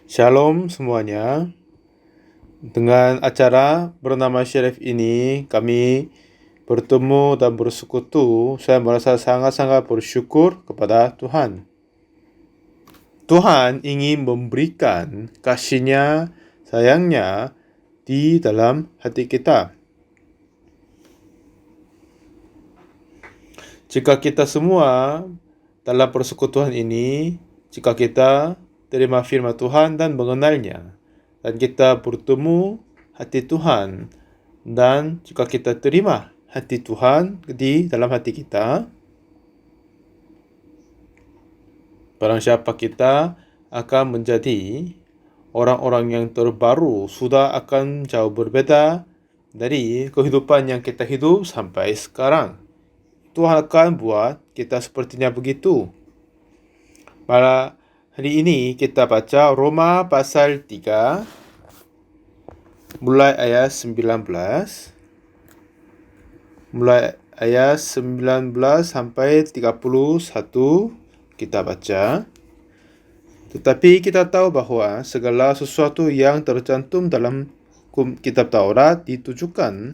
Shalom semuanya. Dengan acara bernama Sheriff ini, kami bertemu dan bersekutu. Saya merasa sangat-sangat bersyukur kepada Tuhan. Tuhan ingin memberikan kasih-Nya, sayang-Nya di dalam hati kita. Jika kita semua dalam persekutuan ini, jika kita terima firman Tuhan dan mengenalnya, dan kita bertemu hati Tuhan, dan jika kita terima hati Tuhan di dalam hati kita, barang siapa kita akan menjadi orang-orang yang terbaru, sudah akan jauh berbeda dari kehidupan yang kita hidup sampai sekarang. Tuhan akan buat kita sepertinya begitu. Pada hari ini kita baca Roma pasal 3 mulai ayat 19. Mulai ayat 19 sampai 31 kita baca. Tetapi kita tahu bahwa segala sesuatu yang tercantum dalam kitab Taurat ditujukan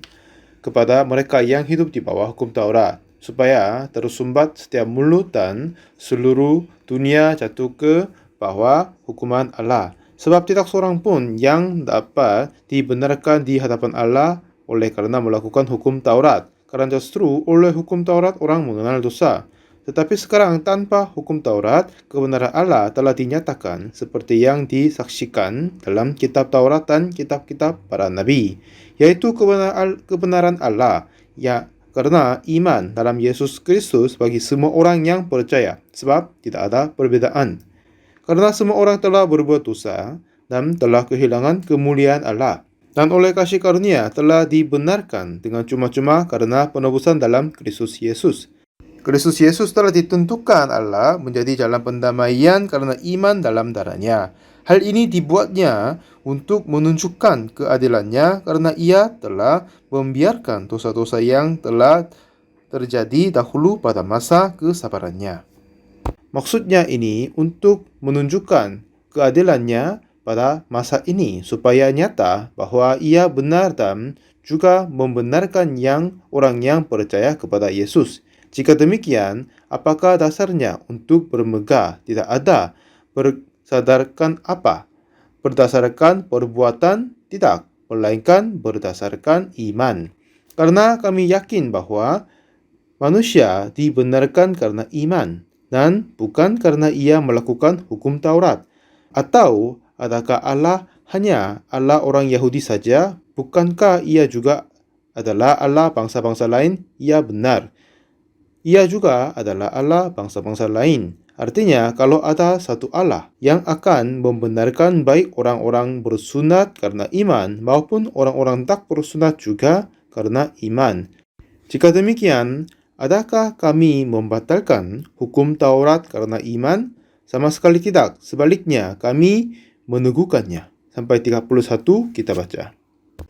kepada mereka yang hidup di bawah hukum Taurat, supaya tersumbat setiap mulut dan seluruh dunia jatuh ke bawah hukuman Allah. Sebab tidak seorang pun yang dapat dibenarkan di hadapan Allah oleh karena melakukan hukum Taurat. Karena justru oleh hukum Taurat orang mengenal dosa. Tetapi sekarang tanpa hukum Taurat, kebenaran Allah telah dinyatakan seperti yang disaksikan dalam kitab Taurat dan kitab-kitab para nabi, yaitu kebenaran Allah ya karena iman dalam Yesus Kristus bagi semua orang yang percaya, sebab tidak ada perbedaan. Karena semua orang telah berbuat dosa dan telah kehilangan kemuliaan Allah, dan oleh kasih karunia telah dibenarkan dengan cuma-cuma karena penebusan dalam Kristus Yesus. Kristus Yesus telah ditentukan Allah menjadi jalan pendamaian karena iman dalam darah-Nya. Hal ini dibuatnya untuk menunjukkan keadilannya karena Ia telah membiarkan dosa-dosa yang telah terjadi dahulu pada masa kesabarannya. Maksudnya ini untuk menunjukkan keadilannya pada masa ini supaya nyata bahwa Ia benar dan juga membenarkan orang yang percaya kepada Yesus. Jika demikian, apakah dasarnya untuk bermegah? Tidak ada. Berdasarkan apa? Berdasarkan perbuatan? Tidak, melainkan berdasarkan iman. Karena kami yakin bahwa manusia dibenarkan karena iman, dan bukan karena ia melakukan hukum Taurat. Atau adakah Allah hanya Allah orang Yahudi saja? Bukankah Ia juga adalah Allah bangsa-bangsa lain? Ya, benar. Ia juga adalah Allah bangsa-bangsa lain. Artinya, kalau ada satu Allah yang akan membenarkan baik orang-orang bersunat karena iman maupun orang-orang tak bersunat juga karena iman. Jika demikian, adakah kami membatalkan hukum Taurat karena iman? Sama sekali tidak. Sebaliknya, kami meneguhkannya. Sampai 31 kita baca.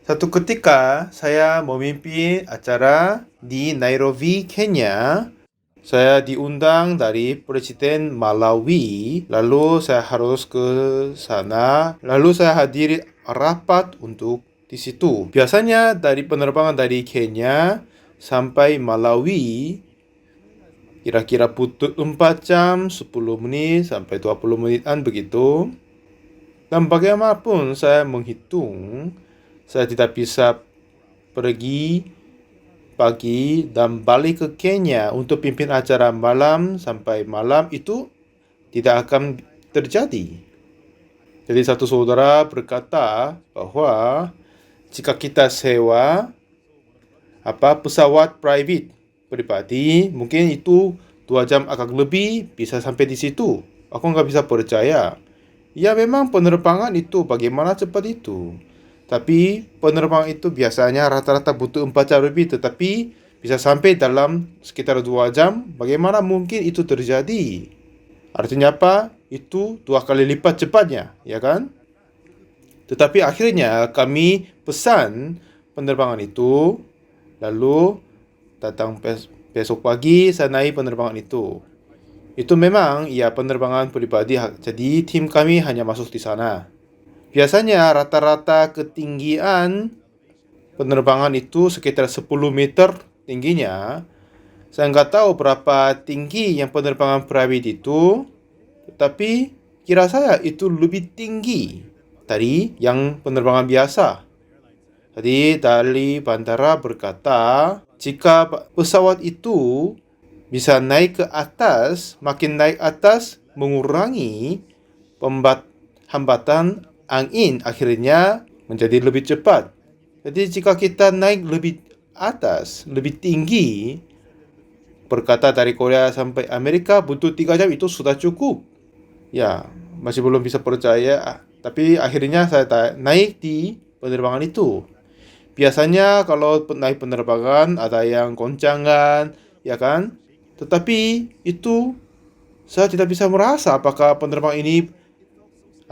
Satu ketika saya memimpin acara di Nairobi, Kenya. Saya diundang dari Presiden Malawi, lalu saya harus ke sana, lalu saya hadiri rapat untuk di situ. Biasanya dari penerbangan dari Kenya sampai Malawi kira-kira butuh 4 jam, 10 menit sampai 20 menitan begitu. Dan bagaimanapun saya menghitung, saya tidak bisa pergi pagi dan balik ke Kenya untuk pimpin acara malam sampai malam itu tidak akan terjadi. Jadi satu saudara berkata bahwa jika kita sewa pesawat private pribadi, mungkin itu 2 jam agak lebih bisa sampai di situ. Aku nggak bisa percaya. Ya memang penerbangan itu bagaimana cepat itu. Tapi penerbangan itu biasanya rata-rata butuh 4 jam lebih, tetapi bisa sampai dalam sekitar 2 jam. Bagaimana mungkin itu terjadi? Artinya apa? Itu 2 kali lipat cepatnya, ya kan? Tetapi akhirnya kami pesan penerbangan itu, lalu datang besok pagi saya naik penerbangan itu. Itu memang penerbangan pribadi, jadi tim kami hanya masuk di sana. Biasanya rata-rata ketinggian penerbangan itu sekitar 10 meter tingginya. Saya nggak tahu berapa tinggi yang penerbangan private itu, tetapi kira saya itu lebih tinggi dari yang penerbangan biasa. Jadi dari bandara berkata, jika pesawat itu bisa naik ke atas, makin naik atas mengurangi hambatan angin, akhirnya menjadi lebih cepat. Jadi jika kita naik lebih atas, lebih tinggi, berkata dari Korea sampai Amerika butuh 3 jam itu sudah cukup. Ya, masih belum bisa percaya. Tapi akhirnya saya naik di penerbangan itu. Biasanya kalau naik penerbangan ada yang goncangan, ya kan? Tetapi itu saya tidak bisa merasa apakah penerbang ini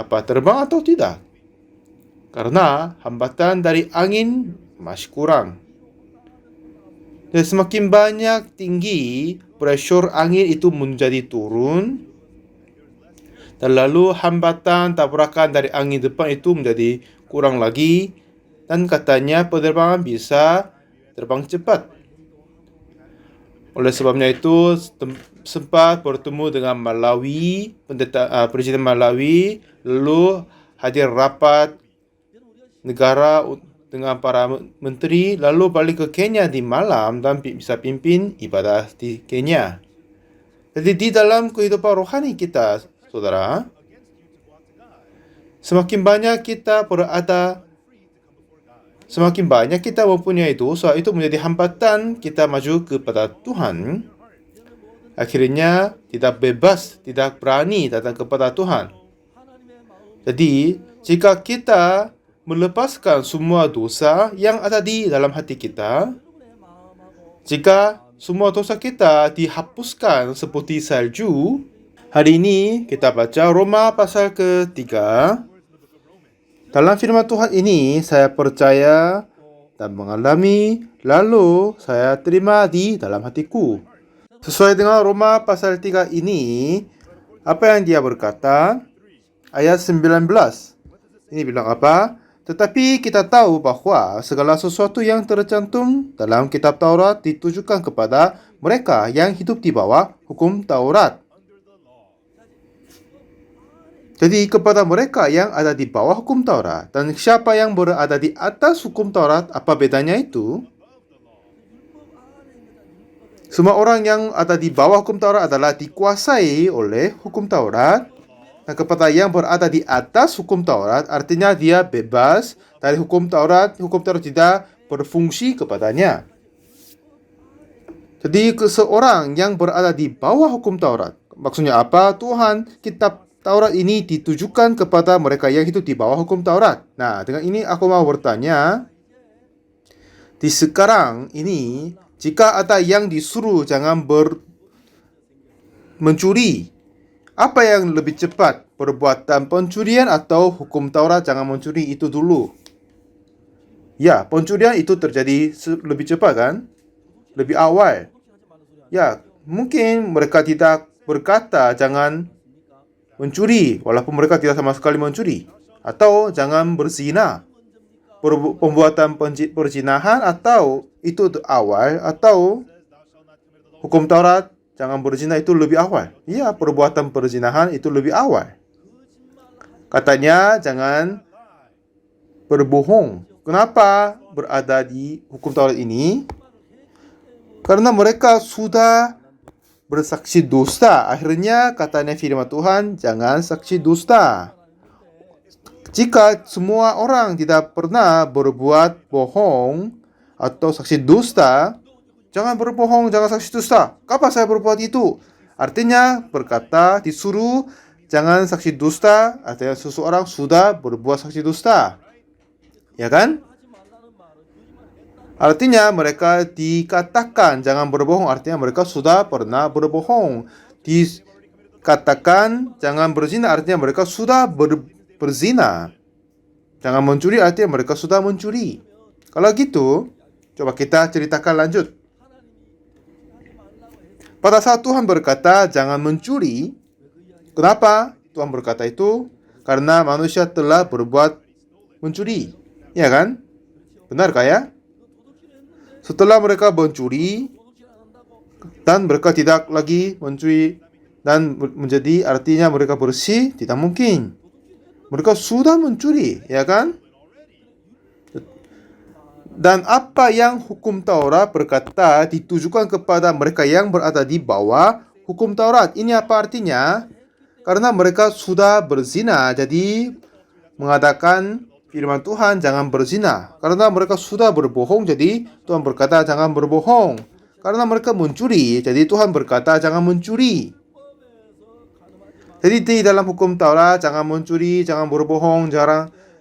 terbang atau tidak. Karena hambatan dari angin masih kurang. Dan semakin banyak tinggi pressure angin itu menjadi turun. Dan lalu hambatan tabrakan dari angin depan itu menjadi kurang lagi. Dan katanya penerbangan bisa terbang cepat. Oleh sebabnya itu sempat bertemu dengan Malawi, Presiden Malawi, lalu hadir rapat negara dengan para menteri, lalu balik ke Kenya di malam dan bisa pimpin ibadah di Kenya. Jadi di dalam kehidupan rohani kita, saudara, semakin banyak kita mempunyai dosa, itu menjadi hambatan kita maju kepada Tuhan. Akhirnya tidak bebas, tidak berani datang kepada Tuhan. Jadi, jika kita melepaskan semua dosa yang ada di dalam hati kita, jika semua dosa kita dihapuskan seperti salju, hari ini kita baca Roma pasal ke-3. Dalam firman Tuhan ini saya percaya dan mengalami, lalu saya terima di dalam hatiku. Sesuai dengan Roma pasal 3 ini, apa yang dia berkata? Ayat 19. Ini bilang apa? Tetapi kita tahu bahwa segala sesuatu yang tercantum dalam kitab Taurat ditujukan kepada mereka yang hidup di bawah hukum Taurat. Jadi kepada mereka yang ada di bawah hukum Taurat. Dan siapa yang berada di atas hukum Taurat, apa bedanya itu? Semua orang yang ada di bawah hukum Taurat adalah dikuasai oleh hukum Taurat. Dan kepada yang berada di atas hukum Taurat, artinya dia bebas dari hukum Taurat tidak berfungsi kepadanya. Jadi seseorang yang berada di bawah hukum Taurat, maksudnya apa? Tuhan, kitab Taurat ini ditujukan kepada mereka yang hidup di bawah hukum Taurat. Nah, dengan ini aku mau bertanya, di sekarang ini, jika ada yang disuruh jangan mencuri, apa yang lebih cepat? Perbuatan pencurian atau hukum Taurat jangan mencuri itu dulu? Ya, pencurian itu terjadi lebih cepat kan? Lebih awal. Ya, mungkin mereka tidak berkata jangan mencuri, walaupun mereka tidak sama sekali mencuri. Atau jangan berzina. Pembuatan perzinahan atau itu awal, atau hukum Taurat jangan berzina itu lebih awal. Ya, perbuatan perzinahan itu lebih awal. Katanya jangan berbohong. Kenapa berada di hukum Taurat ini? Karena mereka sudah bersaksi dusta. Akhirnya katanya firman Tuhan, jangan saksi dusta. Jika semua orang tidak pernah berbuat bohong atau saksi dusta, jangan berbohong, jangan saksi dusta. Kapan saya berbuat itu? Artinya berkata, disuruh jangan saksi dusta, artinya seseorang sudah berbuat saksi dusta. Ya kan? Artinya mereka dikatakan jangan berbohong, artinya mereka sudah pernah berbohong. Dikatakan jangan berzina, artinya mereka sudah berzina. Jangan mencuri, artinya mereka sudah mencuri. Kalau gitu, coba kita ceritakan lanjut. Pada saat Tuhan berkata jangan mencuri, kenapa Tuhan berkata itu? Karena manusia telah berbuat mencuri, ya kan? Benarkah ya? Setelah mereka mencuri dan mereka tidak lagi mencuri dan menjadi artinya mereka bersih, tidak mungkin. Mereka sudah mencuri, ya kan? Dan apa yang hukum Taurat berkata ditujukan kepada mereka yang berada di bawah hukum Taurat. Ini apa artinya? Karena mereka sudah berzina, jadi mengatakan firman Tuhan jangan berzina. Karena mereka sudah berbohong, jadi Tuhan berkata jangan berbohong. Karena mereka mencuri, jadi Tuhan berkata jangan mencuri. Jadi di dalam hukum Taurat jangan mencuri, jangan berbohong,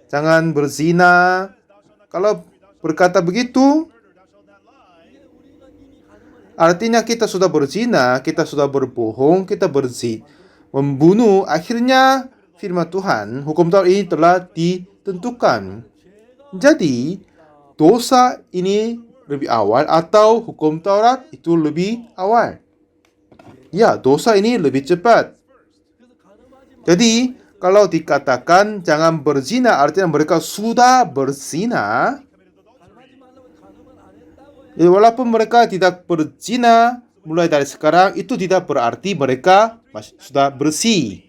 jangan berzina. Kalau berkata begitu, artinya kita sudah berzina, kita sudah berbohong, kita membunuh. Akhirnya firman Tuhan, hukum Taurat ini telah ditentukan. Jadi dosa ini lebih awal atau hukum Taurat itu lebih awal? Ya, dosa ini lebih cepat. Jadi kalau dikatakan jangan berzina, artinya mereka sudah berzina. Jadi walaupun mereka tidak berzina mulai dari sekarang, itu tidak berarti mereka sudah bersih.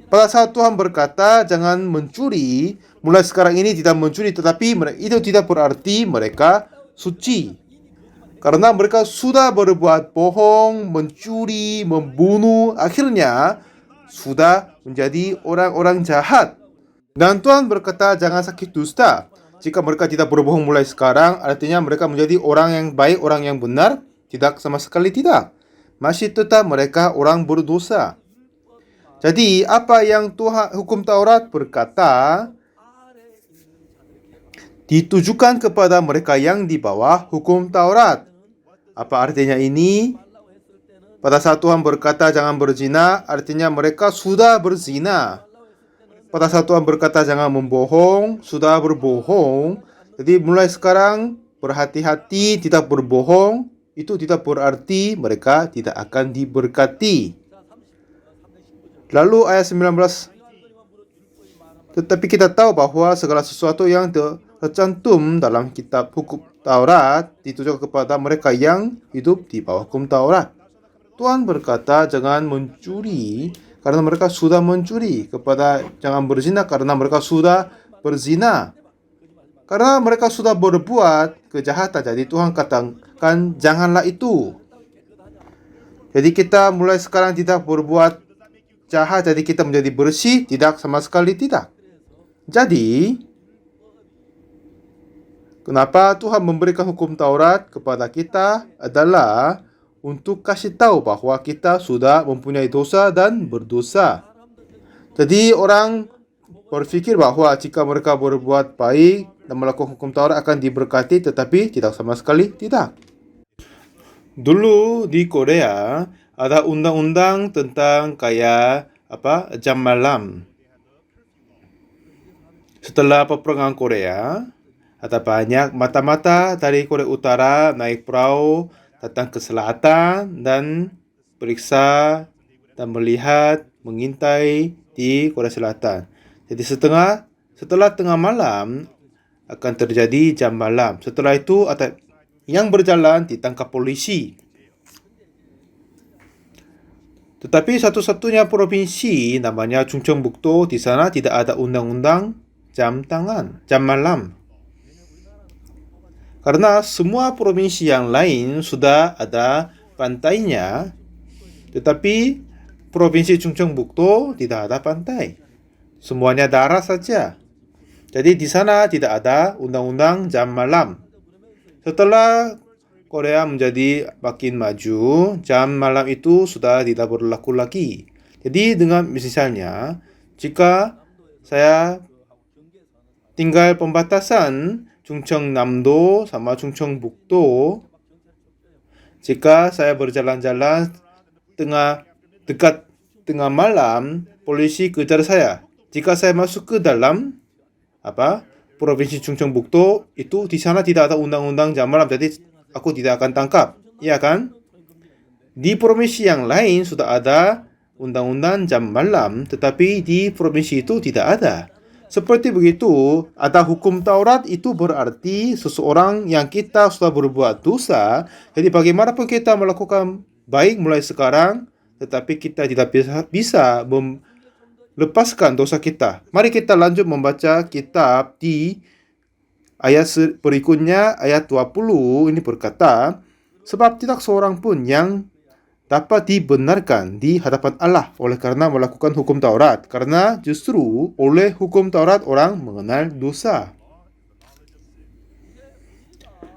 Pada saat Tuhan berkata jangan mencuri, mulai sekarang ini tidak mencuri, tetapi itu tidak berarti mereka suci. Karena mereka sudah berbuat bohong, mencuri, membunuh, akhirnya sudah menjadi orang-orang jahat. Dan Tuhan berkata jangan sakit dusta. Jika mereka tidak berbohong mulai sekarang, artinya mereka menjadi orang yang baik, orang yang benar? Tidak, sama sekali tidak. Masih tetap mereka orang berdosa. Jadi apa yang hukum Taurat berkata ditujukan kepada mereka yang di bawah hukum Taurat. Apa artinya ini? Pada saat Tuhan berkata jangan berzina, artinya mereka sudah berzina. Pada saat Tuhan berkata jangan membohong, sudah berbohong. Jadi mulai sekarang berhati-hati tidak berbohong. Itu tidak berarti mereka tidak akan diberkati. Lalu ayat 19. Tetapi kita tahu bahwa segala sesuatu yang tercantum dalam kitab hukum Taurat ditujukan kepada mereka yang hidup di bawah hukum Taurat. Tuhan berkata jangan mencuri karena mereka sudah mencuri, jangan berzina karena mereka sudah berzina. Karena mereka sudah berbuat kejahatan, jadi Tuhan katakan janganlah itu. Jadi kita mulai sekarang tidak berbuat jahat, jadi kita menjadi bersih? Tidak, sama sekali tidak. Jadi kenapa Tuhan memberikan hukum Taurat kepada kita adalah untuk kasih tahu bahwa kita sudah mempunyai dosa dan berdosa. Jadi orang berpikir bahwa jika mereka berbuat baik dan melakukan hukum Taurat akan diberkati, tetapi tidak, sama sekali tidak. Dulu di Korea ada undang-undang tentang kayak jam malam. Setelah peperangan Korea, ada banyak mata-mata dari Korea Utara naik perahu datang ke selatan dan periksa dan melihat, mengintai di Korea Selatan. Jadi setelah tengah malam akan terjadi jam malam. Setelah itu ada yang berjalan ditangkap polisi. Tetapi satu-satunya provinsi namanya Chungcheongbuk-do, di sana tidak ada undang-undang jam malam. Karena semua provinsi yang lain sudah ada pantainya, tetapi provinsi Chungcheongbuk-do tidak ada pantai. Semuanya darat saja. Jadi di sana tidak ada undang-undang jam malam. Setelah Korea menjadi makin maju, jam malam itu sudah tidak berlaku lagi. Jadi dengan misalnya, jika saya tinggal pembatasan Chungcheongnam-do sama Chungcheongbuk-do, jika saya berjalan-jalan dekat tengah malam, polisi kejar saya. Jika saya masuk ke dalam provinsi Chungcheongbuk-do, itu di sana tidak ada undang-undang jam malam, jadi aku tidak akan tangkap, iya kan? Di provinsi yang lain sudah ada undang-undang jam malam, tetapi di provinsi itu tidak ada. Seperti begitu, ada hukum Taurat itu berarti seseorang yang kita sudah berbuat dosa, jadi bagaimanapun kita melakukan baik mulai sekarang, tetapi kita tidak bisa melepaskan dosa kita. Mari kita lanjut membaca kitab di ayat berikutnya, ayat 20, ini berkata, sebab tidak seorang pun yang dapat dibenarkan di hadapan Allah oleh karena melakukan hukum Taurat. Karena justru oleh hukum Taurat orang mengenal dosa.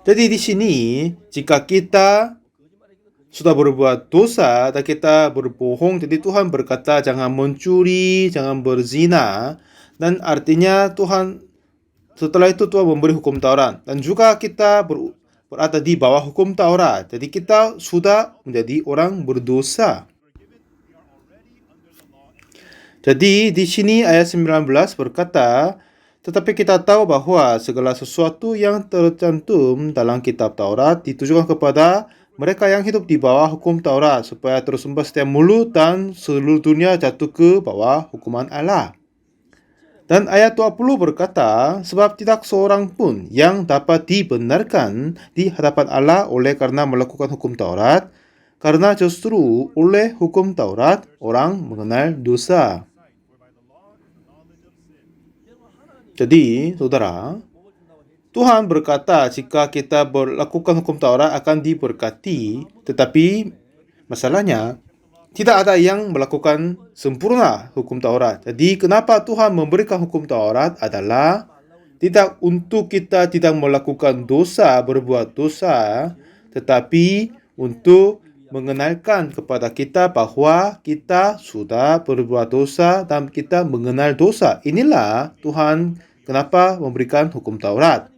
Jadi di sini, jika kita sudah berbuat dosa dan kita berbohong, jadi Tuhan berkata jangan mencuri, jangan berzina, dan artinya setelah itu Tuhan memberi hukum Taurat. Dan juga kita berada di bawah hukum Taurat. Jadi kita sudah menjadi orang berdosa. Jadi di sini ayat 19 berkata, tetapi kita tahu bahwa segala sesuatu yang tercantum dalam kitab Taurat ditujukan kepada mereka yang hidup di bawah hukum Taurat, supaya tersembah setiap mulut dan seluruh dunia jatuh ke bawah hukuman Allah. Dan ayat 20 berkata, sebab tidak seorang pun yang dapat dibenarkan di hadapan Allah oleh karena melakukan hukum Taurat, karena justru oleh hukum Taurat orang mengenal dosa. Jadi, saudara, Tuhan berkata jika kita melakukan hukum Taurat akan diberkati, tetapi masalahnya, tidak ada yang melakukan sempurna hukum Taurat. Jadi kenapa Tuhan memberikan hukum Taurat adalah tidak untuk kita tidak melakukan dosa, berbuat dosa, tetapi untuk mengenalkan kepada kita bahwa kita sudah berbuat dosa dan kita mengenal dosa. Inilah Tuhan kenapa memberikan hukum Taurat.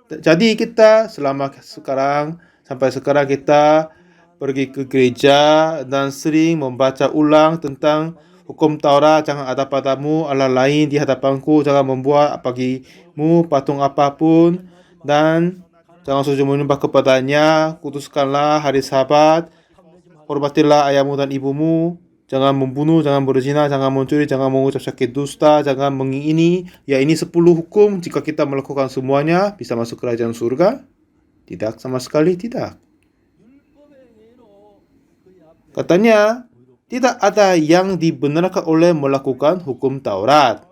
Jadi kita sampai sekarang kita pergi ke gereja dan sering membaca ulang tentang hukum Taurat. Jangan ada padamu Allah lain di hadapanku, jangan membuat bagimu patung apapun, dan jangan sujud menyembah kepadanya. Kuduskanlah hari Sabat, hormatilah ayahmu dan ibumu, jangan membunuh, jangan berzina, jangan mencuri, jangan mengucap sakit dusta, jangan mengingini. Ya, ini 10 hukum. Jika kita melakukan semuanya, bisa masuk kerajaan surga? Tidak, sama sekali tidak. Katanya, tidak ada yang dibenarkan oleh melakukan hukum Taurat.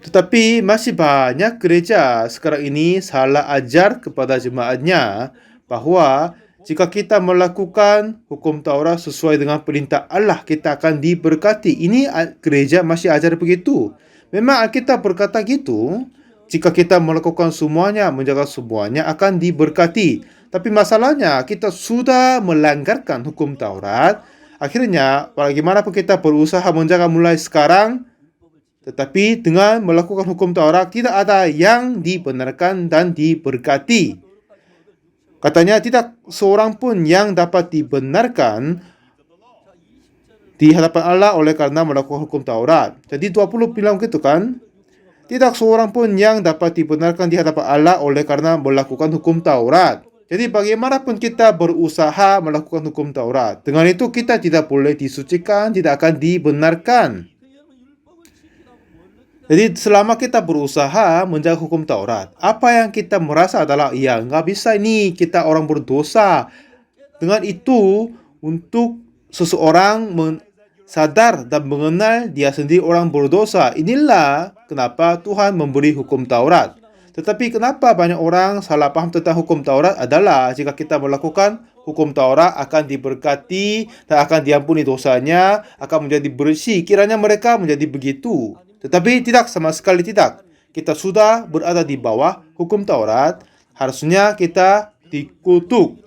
Tetapi masih banyak gereja sekarang ini salah ajar kepada jemaatnya bahwa jika kita melakukan hukum Taurat sesuai dengan perintah Allah, kita akan diberkati. Ini gereja masih ajar begitu. Memang Alkitab berkata gitu. Jika kita melakukan semuanya, menjaga semuanya akan diberkati. Tapi masalahnya kita sudah melanggarkan hukum Taurat. Akhirnya, bagaimanapun kita berusaha menjaga mulai sekarang, tetapi dengan melakukan hukum Taurat tidak ada yang dibenarkan dan diberkati. Katanya tidak seorang pun yang dapat dibenarkan di hadapan Allah oleh karena melakukan hukum Taurat. Jadi 20 bilang gitu kan? Tidak seorang pun yang dapat dibenarkan di hadapan Allah oleh karena melakukan hukum Taurat. Jadi bagaimanapun kita berusaha melakukan hukum Taurat, dengan itu kita tidak boleh disucikan, tidak akan dibenarkan. Jadi selama kita berusaha menjaga hukum Taurat, apa yang kita merasa adalah, ya nggak bisa ini, kita orang berdosa. Dengan itu, untuk seseorang sadar dan mengenal dia sendiri orang berdosa. Inilah kenapa Tuhan memberi hukum Taurat. Tetapi kenapa banyak orang salah paham tentang hukum Taurat adalah jika kita melakukan hukum Taurat akan diberkati dan akan diampuni dosanya, akan menjadi bersih. Kiranya mereka menjadi begitu. Tetapi tidak, sama sekali tidak. Kita sudah berada di bawah hukum Taurat, harusnya kita dikutuk.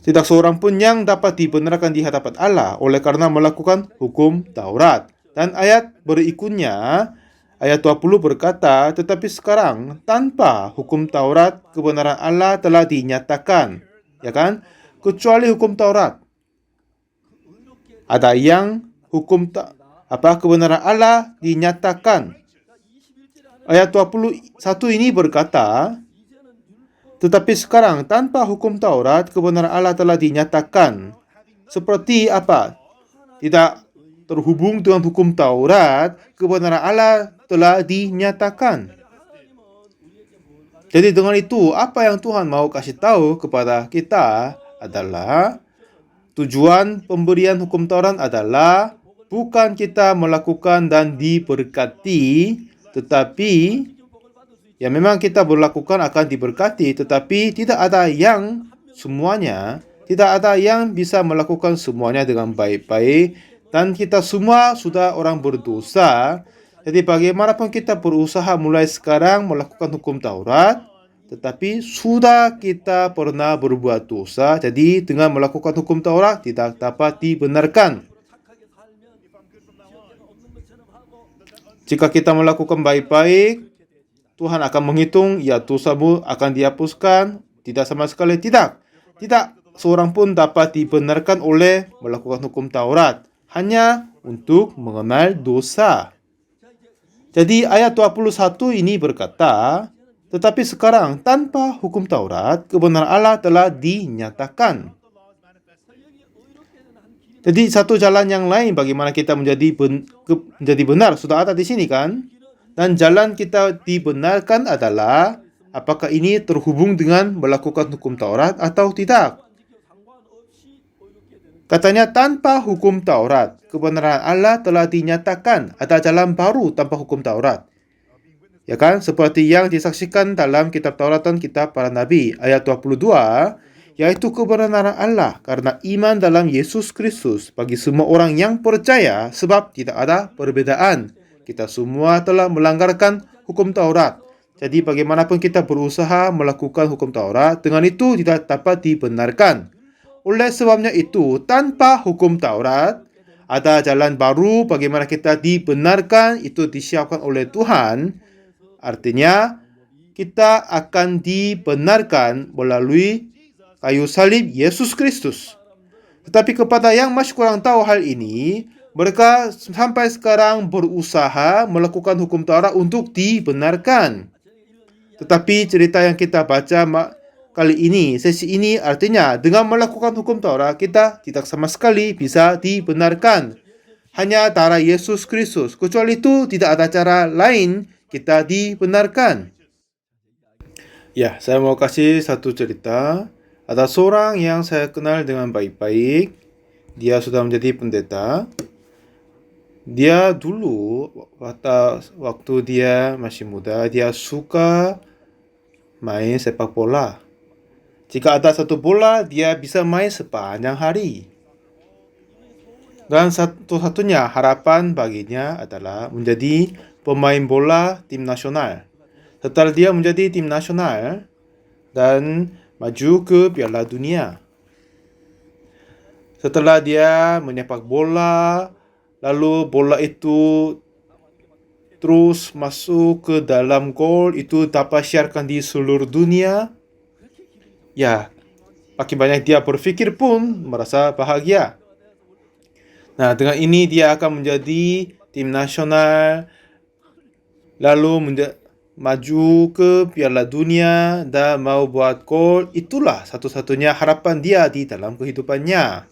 Tidak seorang pun yang dapat dibenarkan di hadapan Allah oleh karena melakukan hukum Taurat. Dan ayat berikutnya, ayat 20 berkata, tetapi sekarang tanpa hukum Taurat kebenaran Allah telah dinyatakan. Ya kan? Kecuali hukum Taurat. Ada yang kebenaran Allah dinyatakan. Ayat 21 ini berkata, tetapi sekarang tanpa hukum Taurat, kebenaran Allah telah dinyatakan. Seperti apa? Tidak terhubung dengan hukum Taurat, kebenaran Allah telah dinyatakan. Jadi dengan itu, apa yang Tuhan mau kasih tahu kepada kita adalah tujuan pemberian hukum Taurat adalah bukan kita melakukan dan diberkati, tetapi ya memang kita berlakukan akan diberkati, tetapi tidak ada yang semuanya, tidak ada yang bisa melakukan semuanya dengan baik-baik, dan kita semua sudah orang berdosa. Jadi bagaimanapun kita berusaha mulai sekarang melakukan hukum Taurat, tetapi sudah kita pernah berbuat dosa, jadi dengan melakukan hukum Taurat tidak dapat dibenarkan. Jika kita melakukan baik-baik, Tuhan akan menghitung, ya dosamu akan dihapuskan. Tidak, sama sekali tidak. Tidak seorang pun dapat dibenarkan oleh melakukan hukum Taurat. Hanya untuk mengenal dosa. Jadi ayat 21 ini berkata, tetapi sekarang tanpa hukum Taurat, kebenaran Allah telah dinyatakan. Jadi satu jalan yang lain bagaimana kita menjadi benar sudah ada di sini kan? Dan jalan kita dibenarkan adalah apakah ini terhubung dengan melakukan hukum Taurat atau tidak. Katanya tanpa hukum Taurat, kebenaran Allah telah dinyatakan. Ada jalan baru tanpa hukum Taurat. Ya kan? Seperti yang disaksikan dalam kitab Taurat dan kitab para nabi. Ayat 22, yaitu kebenaran Allah karena iman dalam Yesus Kristus bagi semua orang yang percaya, sebab tidak ada perbedaan. Kita semua telah melanggarkan hukum Taurat. Jadi bagaimanapun kita berusaha melakukan hukum Taurat, dengan itu tidak dapat dibenarkan. Oleh sebabnya itu, tanpa hukum Taurat, ada jalan baru bagaimana kita dibenarkan, itu disiapkan oleh Tuhan. Artinya, kita akan dibenarkan melalui kayu salib Yesus Kristus. Tetapi kepada yang masih kurang tahu hal ini, mereka sampai sekarang berusaha melakukan hukum Taurat untuk dibenarkan. Tetapi cerita yang kita baca kali ini, sesi ini artinya dengan melakukan hukum Taurat, kita tidak sama sekali bisa dibenarkan. Hanya darah Yesus Kristus. Kecuali itu tidak ada cara lain kita dibenarkan. Ya, saya mau kasih satu cerita. Ada seorang yang saya kenal dengan baik-baik. Dia sudah menjadi pendeta. Dia dulu, waktu dia masih muda, dia suka main sepak bola. Jika ada satu bola, dia bisa main sepanjang hari. Dan satu-satunya harapan baginya adalah menjadi pemain bola tim nasional. Setelah dia menjadi tim nasional dan maju ke Piala Dunia. Setelah dia menyepak bola, lalu bola itu terus masuk ke dalam gol, itu dapat siarkan di seluruh dunia. Ya, makin banyak dia berpikir pun merasa bahagia. Nah, dengan ini dia akan menjadi tim nasional, lalu maju ke Piala Dunia dan mau buat gol. Itulah satu-satunya harapan dia di dalam kehidupannya.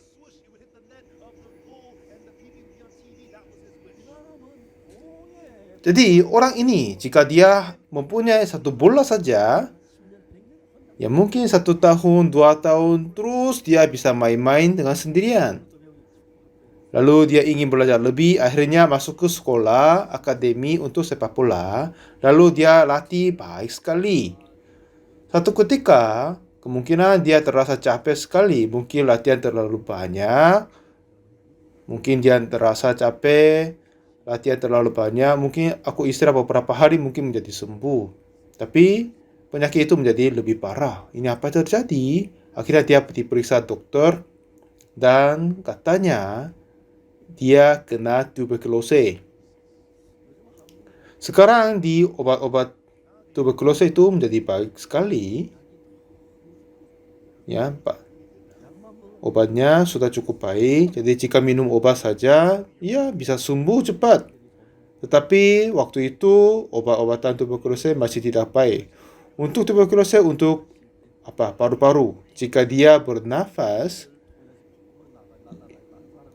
Jadi orang ini jika dia mempunyai satu bola saja, ya mungkin 1 tahun, 2 tahun, terus dia bisa main-main dengan sendirian. Lalu dia ingin belajar lebih, akhirnya masuk ke sekolah, akademi untuk sepak bola. Lalu dia latih baik sekali. Satu ketika, kemungkinan dia terasa capek sekali. Mungkin latihan terlalu banyak. Mungkin dia terasa capek, latihan terlalu banyak. Mungkin aku istirahat beberapa hari, mungkin menjadi sembuh. Tapi penyakit itu menjadi lebih parah. Ini apa terjadi? Akhirnya dia diperiksa dokter dan katanya dia kena tuberkulosis. Sekarang di obat-obat tuberkulosis itu menjadi baik sekali. Ya, Pak. Obatnya sudah cukup baik. Jadi jika minum obat saja, ya bisa sembuh cepat. Tetapi waktu itu obat-obatan tuberkulosis masih didapat. Untuk tuberkulosis untuk paru-paru. Jika dia bernafas,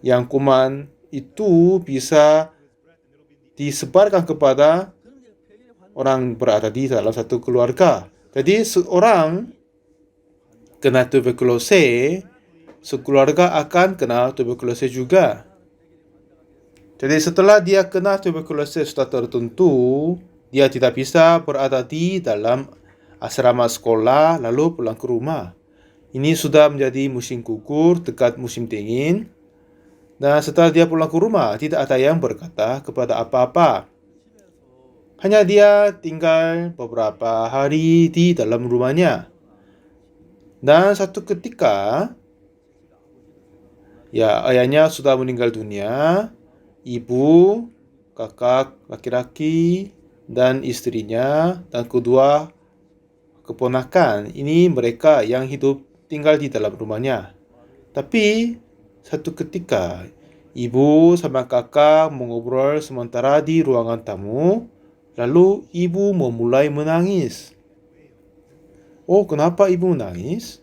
yang kuman itu bisa disebarkan kepada orang berada di dalam satu keluarga. Jadi seorang kena tuberkulosis, sekeluarga akan kena tuberkulosis juga. Jadi setelah dia kena tuberkulosis sudah tertentu, dia tidak bisa berada di dalam asrama sekolah lalu pulang ke rumah. Ini sudah menjadi musim gugur dekat musim dingin. Dan setelah dia pulang ke rumah, tidak ada yang berkata kepada apa-apa. Hanya dia tinggal beberapa hari di dalam rumahnya. Dan satu ketika, ayahnya sudah meninggal dunia, ibu, kakak laki-laki, dan istrinya, dan kedua keponakan. Ini mereka yang hidup tinggal di dalam rumahnya. Tapi satu ketika, ibu sama kakak mengobrol sementara di ruangan tamu, lalu ibu memulai menangis. Oh, kenapa ibu menangis?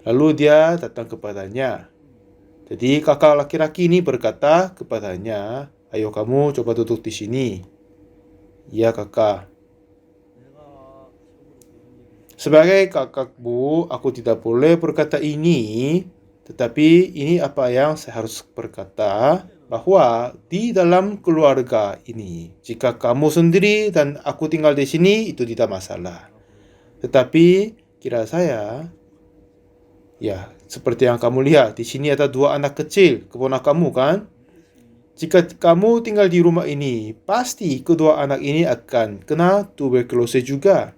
Lalu dia datang kepadanya. Jadi kakak laki-laki ini berkata kepadanya, ayo kamu coba duduk di sini. Ya kakak. Sebagai kakakmu, aku tidak boleh berkata ini, tetapi ini apa yang saya harus berkata, bahwa di dalam keluarga ini, jika kamu sendiri dan aku tinggal di sini, itu tidak masalah. Tetapi kira saya, seperti yang kamu lihat, di sini ada dua anak kecil, keponakan kamu kan? Jika kamu tinggal di rumah ini, pasti kedua anak ini akan kena tuberkulosis juga.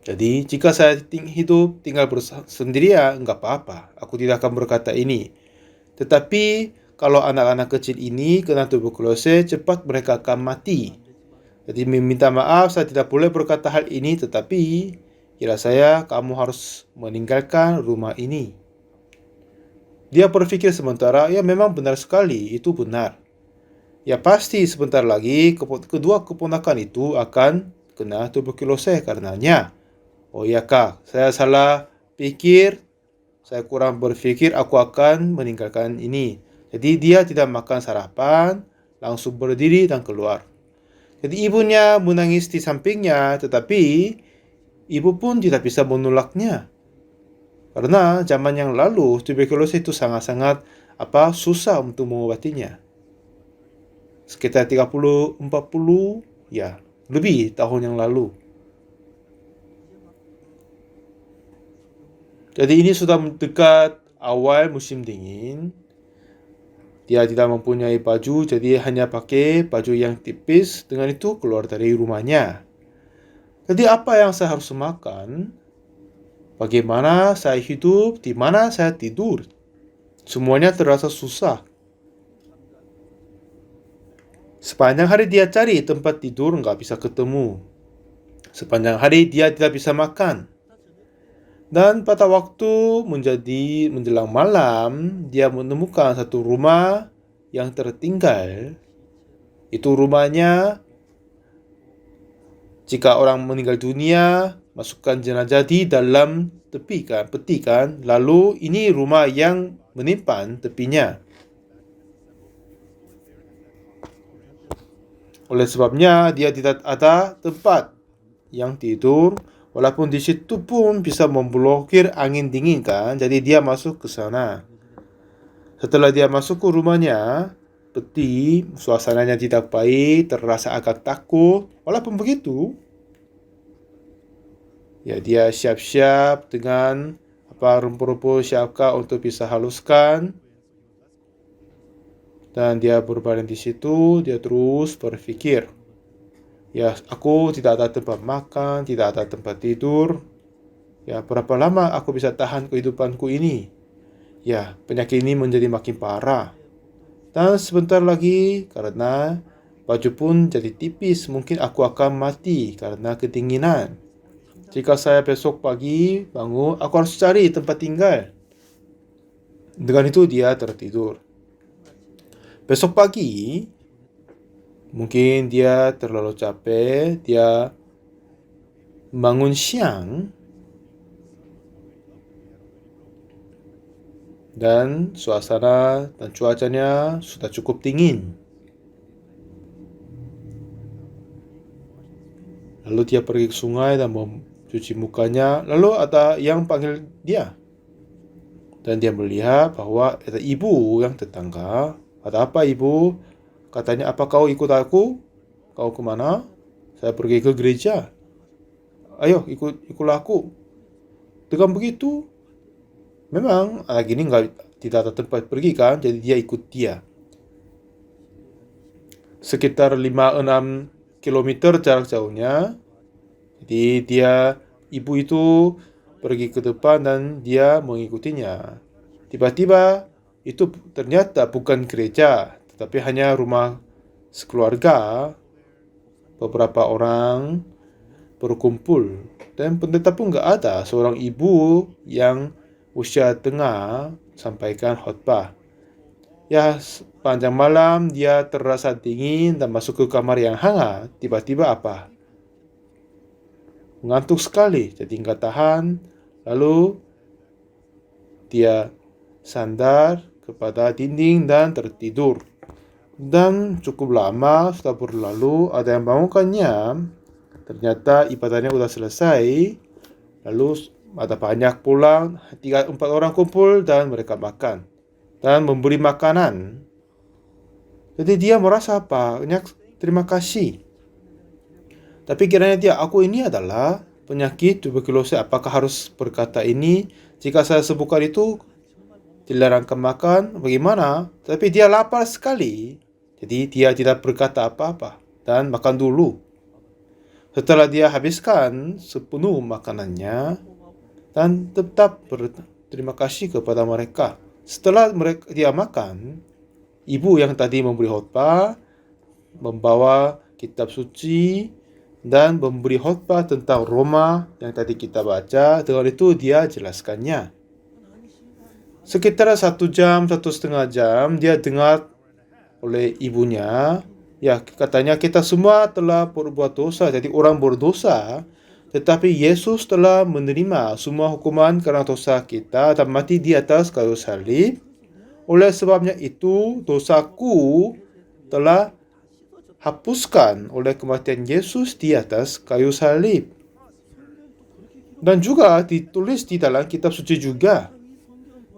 Jadi, jika saya hidup tinggal sendirian, enggak apa-apa. Aku tidak akan berkata ini. Tetapi, kalau anak-anak kecil ini kena tuberkulosis, cepat mereka akan mati. Jadi, meminta maaf, saya tidak boleh berkata hal ini, tetapi kira saya kamu harus meninggalkan rumah ini. Dia berpikir sementara, ya memang benar sekali, itu benar. Ya pasti sebentar lagi kedua keponakan itu akan kena tuberkulosis karenanya. Oh ya kak, saya salah pikir, saya kurang berpikir aku akan meninggalkan ini. Jadi dia tidak makan sarapan, langsung berdiri dan keluar. Jadi ibunya menangis di sampingnya, tetapi ibu pun tidak bisa menolaknya. Karena zaman yang lalu tuberkulosis itu sangat-sangat susah untuk mengobatinya. Sekitar 30-40 lebih tahun yang lalu. Jadi ini sudah dekat awal musim dingin. Dia tidak mempunyai baju, jadi hanya pakai baju yang tipis. Dengan itu keluar dari rumahnya. Jadi apa yang saya harus makan? Bagaimana saya hidup? Di mana saya tidur? Semuanya terasa susah. Sepanjang hari dia cari tempat tidur, nggak bisa ketemu. Sepanjang hari dia tidak bisa makan. Dan pada waktu menjelang malam, dia menemukan satu rumah yang tertinggal. Itu rumahnya, jika orang meninggal dunia, masukkan jenazah di dalam peti kan. Lalu ini rumah yang menimpan tepinya. Oleh sebabnya dia tidak ada tempat yang tidur. Walaupun di situ pun bisa memblokir angin dingin kan. Jadi dia masuk ke sana. Setelah dia masuk ke rumahnya, peti, suasananya tidak baik, terasa agak takut. Walaupun begitu, dia siap-siap dengan rumput-rumput siapkah untuk bisa haluskan. Dan dia berbaring di situ, dia terus berpikir. Aku tidak ada tempat makan, tidak ada tempat tidur. Berapa lama aku bisa tahan kehidupanku ini? Penyakit ini menjadi makin parah. Dan sebentar lagi, karena baju pun jadi tipis, mungkin aku akan mati karena kedinginan. Jika saya besok pagi bangun, aku harus cari tempat tinggal. Dengan itu dia tertidur. Besok pagi, Mungkin dia terlalu capek, dia bangun siang, dan suasana dan cuacanya sudah cukup dingin. Lalu dia pergi ke sungai dan mencuci mukanya. Lalu ada yang panggil dia. Dan dia melihat bahwa ada ibu yang tetangga. Ada apa ibu? Katanya, apa kau ikut aku? Kau kemana? Saya pergi ke gereja. Ayo ikutlah aku. Dengan begitu, memang anak ini tidak ada tempat pergi kan. Jadi dia ikut dia. Sekitar 5-6 kilometer jarak jauhnya. Jadi ibu itu pergi ke depan dan dia mengikutinya. Tiba-tiba itu ternyata bukan gereja, tetapi hanya rumah sekeluarga. Beberapa orang berkumpul dan pendeta pun nggak ada. Seorang ibu yang usia tengah sampaikan khotbah. Ya, sepanjang malam dia terasa dingin dan masuk ke kamar yang hangat. Tiba-tiba apa? Mengantuk sekali, jadi nggak tahan. Lalu dia sandar kepada dinding dan tertidur. Dan cukup lama setelah berlalu, ada yang bangunkannya. Ternyata ibadahnya sudah selesai. Lalu ada banyak pulang, 3-4 orang kumpul dan mereka makan dan memberi makanan. Jadi dia merasa banyak terima kasih. Tapi kiranya aku ini adalah penyakit tuberkulosis. Apakah harus berkata ini? Jika saya sebutkan itu, dilarangkan makan, bagaimana? Tapi dia lapar sekali. Jadi dia tidak berkata apa-apa dan makan dulu. Setelah dia habiskan sepenuh makanannya dan tetap berterima kasih kepada mereka. Setelah dia makan, ibu yang tadi memberi khotbah membawa kitab suci dan memberi khotbah tentang Roma yang tadi kita baca. Dengan itu dia jelaskannya. Sekitar 1 jam, 1,5 jam dia dengar oleh ibunya. Ya, katanya kita semua telah berbuat dosa, jadi orang berdosa. Tetapi Yesus telah menerima semua hukuman karena dosa kita dan mati di atas kayu salib. Oleh sebabnya itu, dosaku telah hapuskan oleh kematian Yesus di atas kayu salib. Dan juga ditulis di dalam kitab suci juga.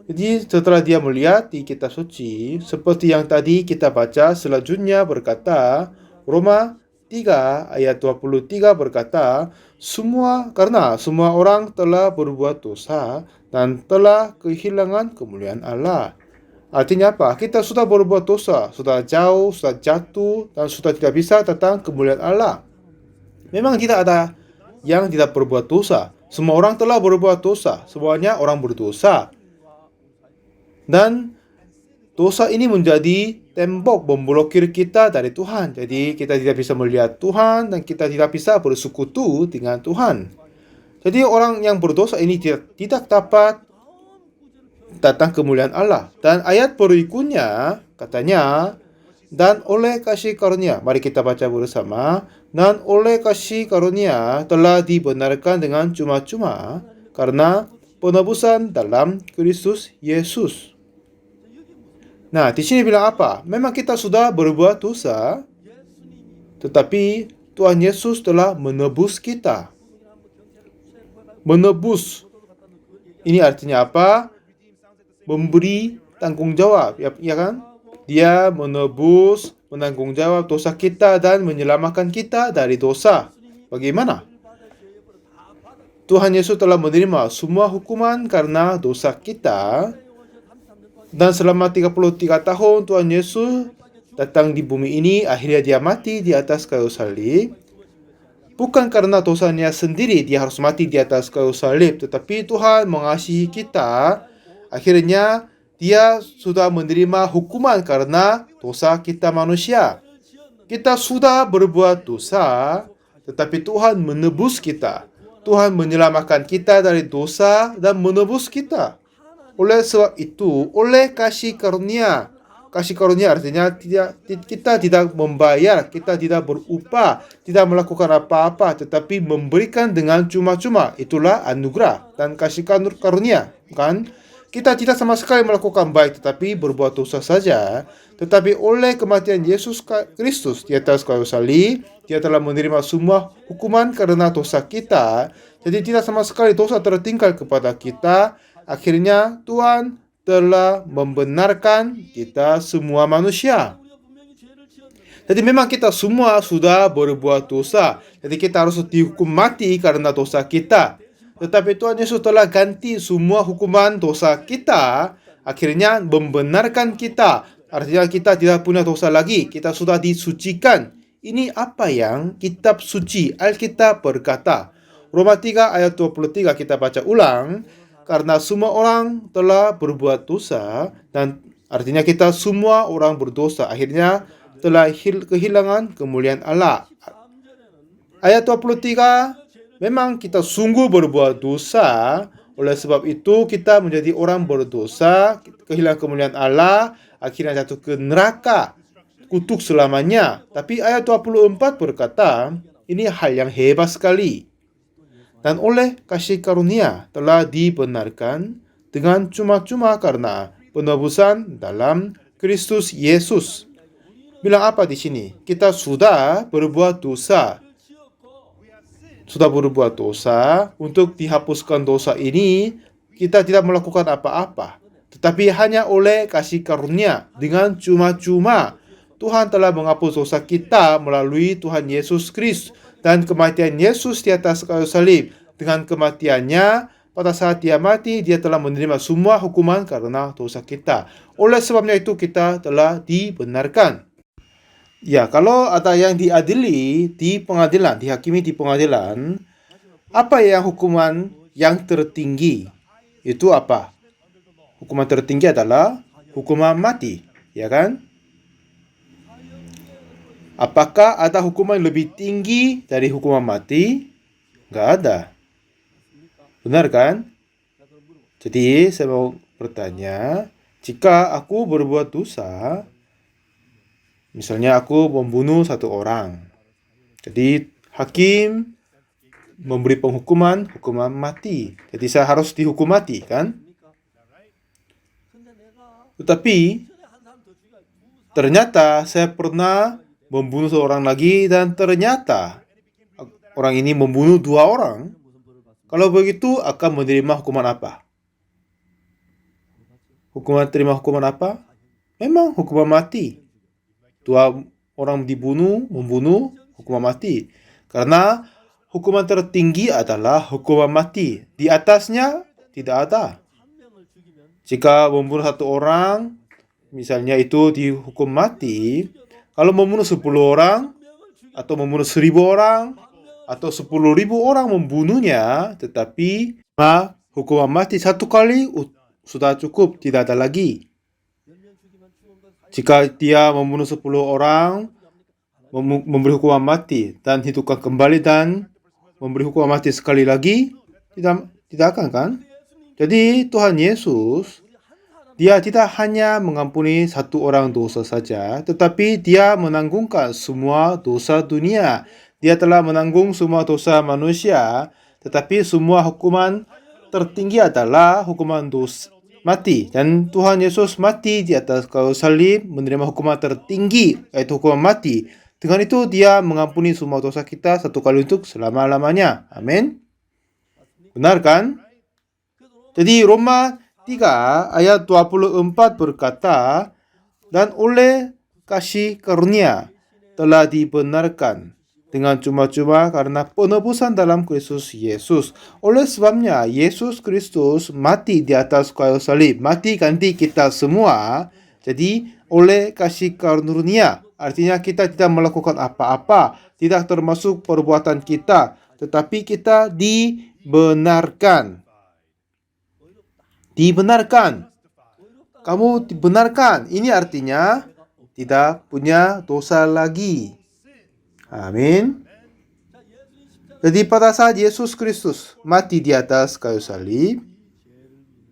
Jadi setelah dia melihat di kitab suci, seperti yang tadi kita baca, selanjutnya berkata, Roma 3 ayat 23 berkata, karena semua orang telah berbuat dosa dan telah kehilangan kemuliaan Allah. Artinya apa? Kita sudah berbuat dosa, sudah jauh, sudah jatuh, dan sudah tidak bisa datang kemuliaan Allah. Memang tidak ada yang tidak berbuat dosa. Semua orang telah berbuat dosa. Semuanya orang berdosa. Dan dosa ini menjadi tembok memblokir kita dari Tuhan. Jadi kita tidak bisa melihat Tuhan dan kita tidak bisa bersekutu dengan Tuhan. Jadi orang yang berdosa ini tidak dapat datang kemuliaan Allah. Dan ayat berikutnya katanya, dan oleh kasih karunia, mari kita baca bersama, dan oleh kasih karunia telah dibenarkan dengan cuma-cuma karena penebusan dalam Kristus Yesus. Nah, di sini bilang apa? Memang kita sudah berbuat dosa, tetapi Tuhan Yesus telah menebus kita. Menebus. Ini artinya apa? Memberi tanggung jawab, ya kan? Dia menebus, menanggung jawab dosa kita dan menyelamatkan kita dari dosa. Bagaimana? Tuhan Yesus telah menerima semua hukuman karena dosa kita. Dan selama 33 tahun Tuhan Yesus datang di bumi ini, akhirnya dia mati di atas kayu salib. Bukan karena dosanya sendiri dia harus mati di atas kayu salib, tetapi Tuhan mengasihi kita. Akhirnya dia sudah menerima hukuman karena dosa kita manusia. Kita sudah berbuat dosa, tetapi Tuhan menebus kita. Tuhan menyelamatkan kita dari dosa dan menebus kita. Oleh sebab itu, oleh kasih karunia, kasih karunia artinya kita tidak membayar, kita tidak berupah, tidak melakukan apa-apa, tetapi memberikan dengan cuma-cuma. Itulah anugerah dan kasih karunia, kan? Kita tidak sama sekali melakukan baik, tetapi berbuat dosa saja. Tetapi oleh kematian Yesus Kristus di atas kayu salib, Dia telah menerima semua hukuman karena dosa kita. Jadi tidak sama sekali dosa tertinggal kepada kita. Akhirnya Tuhan telah membenarkan kita semua manusia. Jadi memang kita semua sudah berbuat dosa. Jadi kita harus dihukum mati karena dosa kita. Tetapi Tuhan Yesus telah ganti semua hukuman dosa kita. Akhirnya membenarkan kita. Artinya kita tidak punya dosa lagi. Kita sudah disucikan. Ini apa yang kitab suci Alkitab berkata. Roma 3 ayat 23 kita baca ulang. Karena semua orang telah berbuat dosa, dan artinya kita semua orang berdosa, akhirnya telah kehilangan kemuliaan Allah. Ayat 23, memang kita sungguh berbuat dosa, oleh sebab itu kita menjadi orang berdosa, kehilangan kemuliaan Allah, akhirnya jatuh ke neraka, kutuk selamanya. Tapi ayat 24 berkata, ini hal yang hebat sekali. Dan oleh kasih karunia telah dibenarkan dengan cuma-cuma karena penebusan dalam Kristus Yesus. Bilang apa di sini? Kita sudah berbuat dosa. Sudah berbuat dosa. Untuk dihapuskan dosa ini, kita tidak melakukan apa-apa. Tetapi hanya oleh kasih karunia dengan cuma-cuma. Tuhan telah menghapus dosa kita melalui Tuhan Yesus Kristus. Dan kematian Yesus di atas kayu salib. Dengan kematiannya, pada saat Dia mati, Dia telah menerima semua hukuman karena dosa kita. Oleh sebabnya itu kita telah dibenarkan. Ya, kalau ada yang diadili di pengadilan, dihakimi di pengadilan, apa yang hukuman yang tertinggi? Itu apa? Hukuman tertinggi adalah hukuman mati, ya kan? Apakah ada hukuman lebih tinggi dari hukuman mati? Nggak ada. Benar kan? Jadi saya mau bertanya, jika aku berbuat dosa, misalnya aku membunuh satu orang, jadi hakim memberi hukuman mati. Jadi saya harus dihukum mati, kan? Tetapi ternyata saya pernah membunuh seorang lagi dan ternyata orang ini membunuh 2 orang. Kalau begitu akan menerima hukuman apa? Terima hukuman apa? Memang hukuman mati. 2 orang membunuh hukuman mati. Karena hukuman tertinggi adalah hukuman mati. Di atasnya tidak ada. Jika membunuh 1 orang, misalnya itu dihukum mati. Kalau membunuh 10 orang, atau membunuh 1000 orang, atau 10.000 orang membunuhnya, tetapi hukuman mati 1 kali sudah cukup, tidak ada lagi. Jika dia membunuh 10 orang, memberi hukuman mati, dan hidupkan kembali dan memberi hukuman mati sekali lagi, tidak akan, kan? Jadi Tuhan Yesus, Dia tidak hanya mengampuni 1 orang dosa saja, tetapi Dia menanggungkan semua dosa dunia. Dia telah menanggung semua dosa manusia, tetapi semua hukuman tertinggi adalah hukuman dosa mati. Dan Tuhan Yesus mati di atas kayu salib, menerima hukuman tertinggi, yaitu hukuman mati. Dengan itu Dia mengampuni semua dosa kita 1 kali untuk selama-lamanya. Amin. Benar kan? Jadi Roma 3 ayat 24 berkata, dan oleh kasih karunia telah dibenarkan dengan cuma-cuma karena penebusan dalam Kristus Yesus. Oleh sebabnya Yesus Kristus mati di atas kayu salib, mati ganti kita semua. Jadi oleh kasih karunia, artinya kita tidak melakukan apa-apa, tidak termasuk perbuatan kita, tetapi kita dibenarkan. Kamu dibenarkan. Ini artinya tidak punya dosa lagi. Amin. Jadi pada saat Yesus Kristus mati di atas kayu salib,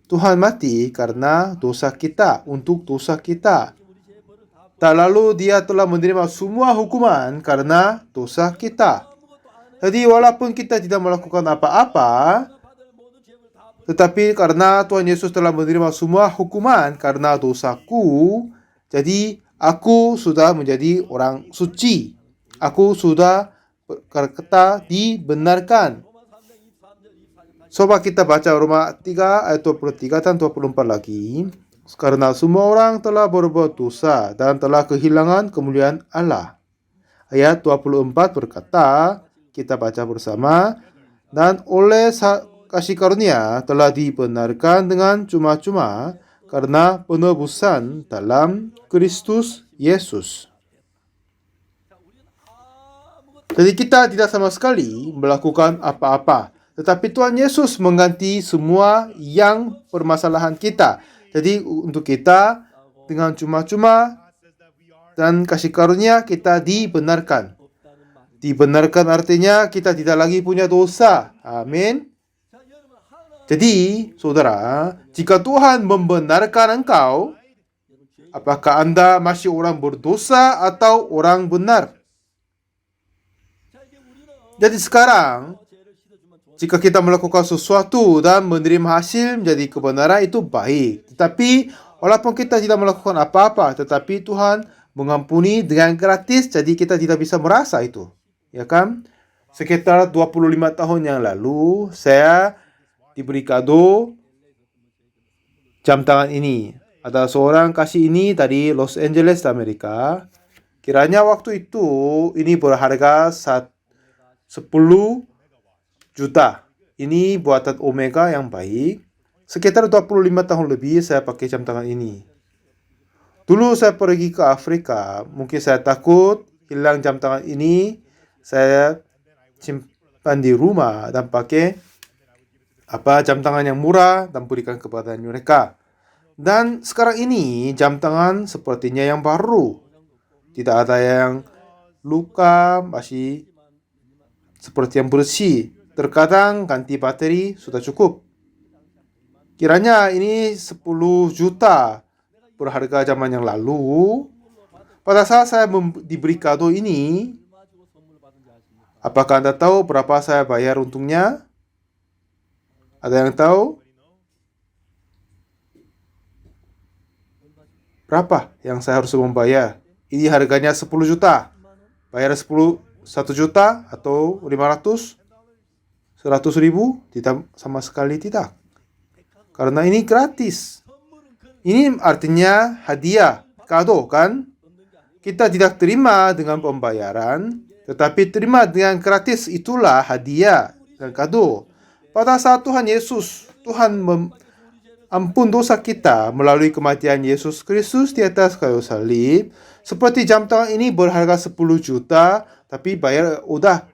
Tuhan mati karena dosa kita, untuk dosa kita. Tak lalu dia telah menerima semua hukuman karena dosa kita. Jadi walaupun kita tidak melakukan apa-apa, tetapi karena Tuhan Yesus telah menerima semua hukuman karena dosaku, jadi aku sudah menjadi orang suci. Aku sudah berkata dibenarkan. Coba kita baca Roma 3 ayat 23 dan 24 lagi. Karena semua orang telah berbuat dosa dan telah kehilangan kemuliaan Allah. Ayat 24 berkata, kita baca bersama, dan oleh kasih karunia telah dibenarkan dengan cuma-cuma karena penebusan dalam Kristus Yesus. Jadi kita tidak sama sekali melakukan apa-apa, tetapi Tuhan Yesus mengganti semua yang permasalahan kita. Jadi untuk kita dengan cuma-cuma dan kasih karunia kita dibenarkan. Dibenarkan artinya kita tidak lagi punya dosa. Amin. Jadi, saudara, jika Tuhan membenarkan engkau, apakah Anda masih orang berdosa atau orang benar? Jadi sekarang, jika kita melakukan sesuatu dan menerima hasil menjadi kebenaran, itu baik. Tetapi, walaupun kita tidak melakukan apa-apa, tetapi Tuhan mengampuni dengan gratis, jadi kita tidak bisa merasa itu. Ya kan? Sekitar 25 tahun yang lalu, saya diberi kado jam tangan ini. Ada seorang kasih ini dari Los Angeles, Amerika. Kiranya waktu itu ini berharga 10 juta. Ini buatan Omega yang baik. Sekitar 25 tahun lebih saya pakai jam tangan ini. Dulu saya pergi ke Afrika, mungkin saya takut hilang jam tangan ini. Saya simpan di rumah dan pakai jam tangan yang murah dan berikan kepada mereka. Dan sekarang ini jam tangan sepertinya yang baru. Tidak ada yang luka, masih seperti yang bersih. Terkadang ganti bateri sudah cukup. Kiranya ini 10 juta berharga zaman yang lalu. Pada saat saya diberi kado ini, apakah Anda tahu berapa saya bayar untungnya? Ada yang tahu? Berapa yang saya harus membayar? Ini harganya 10 juta. Bayar 1 juta atau 500? 100 ribu? Tidak, sama sekali tidak. Karena ini gratis. Ini artinya hadiah, kado kan? Kita tidak terima dengan pembayaran, tetapi terima dengan gratis, itulah hadiah dan kado. Pada saat Tuhan Yesus, Tuhan ampun dosa kita melalui kematian Yesus Kristus di atas kayu salib. Seperti jam tangan ini berharga 10 juta, tapi bayar udah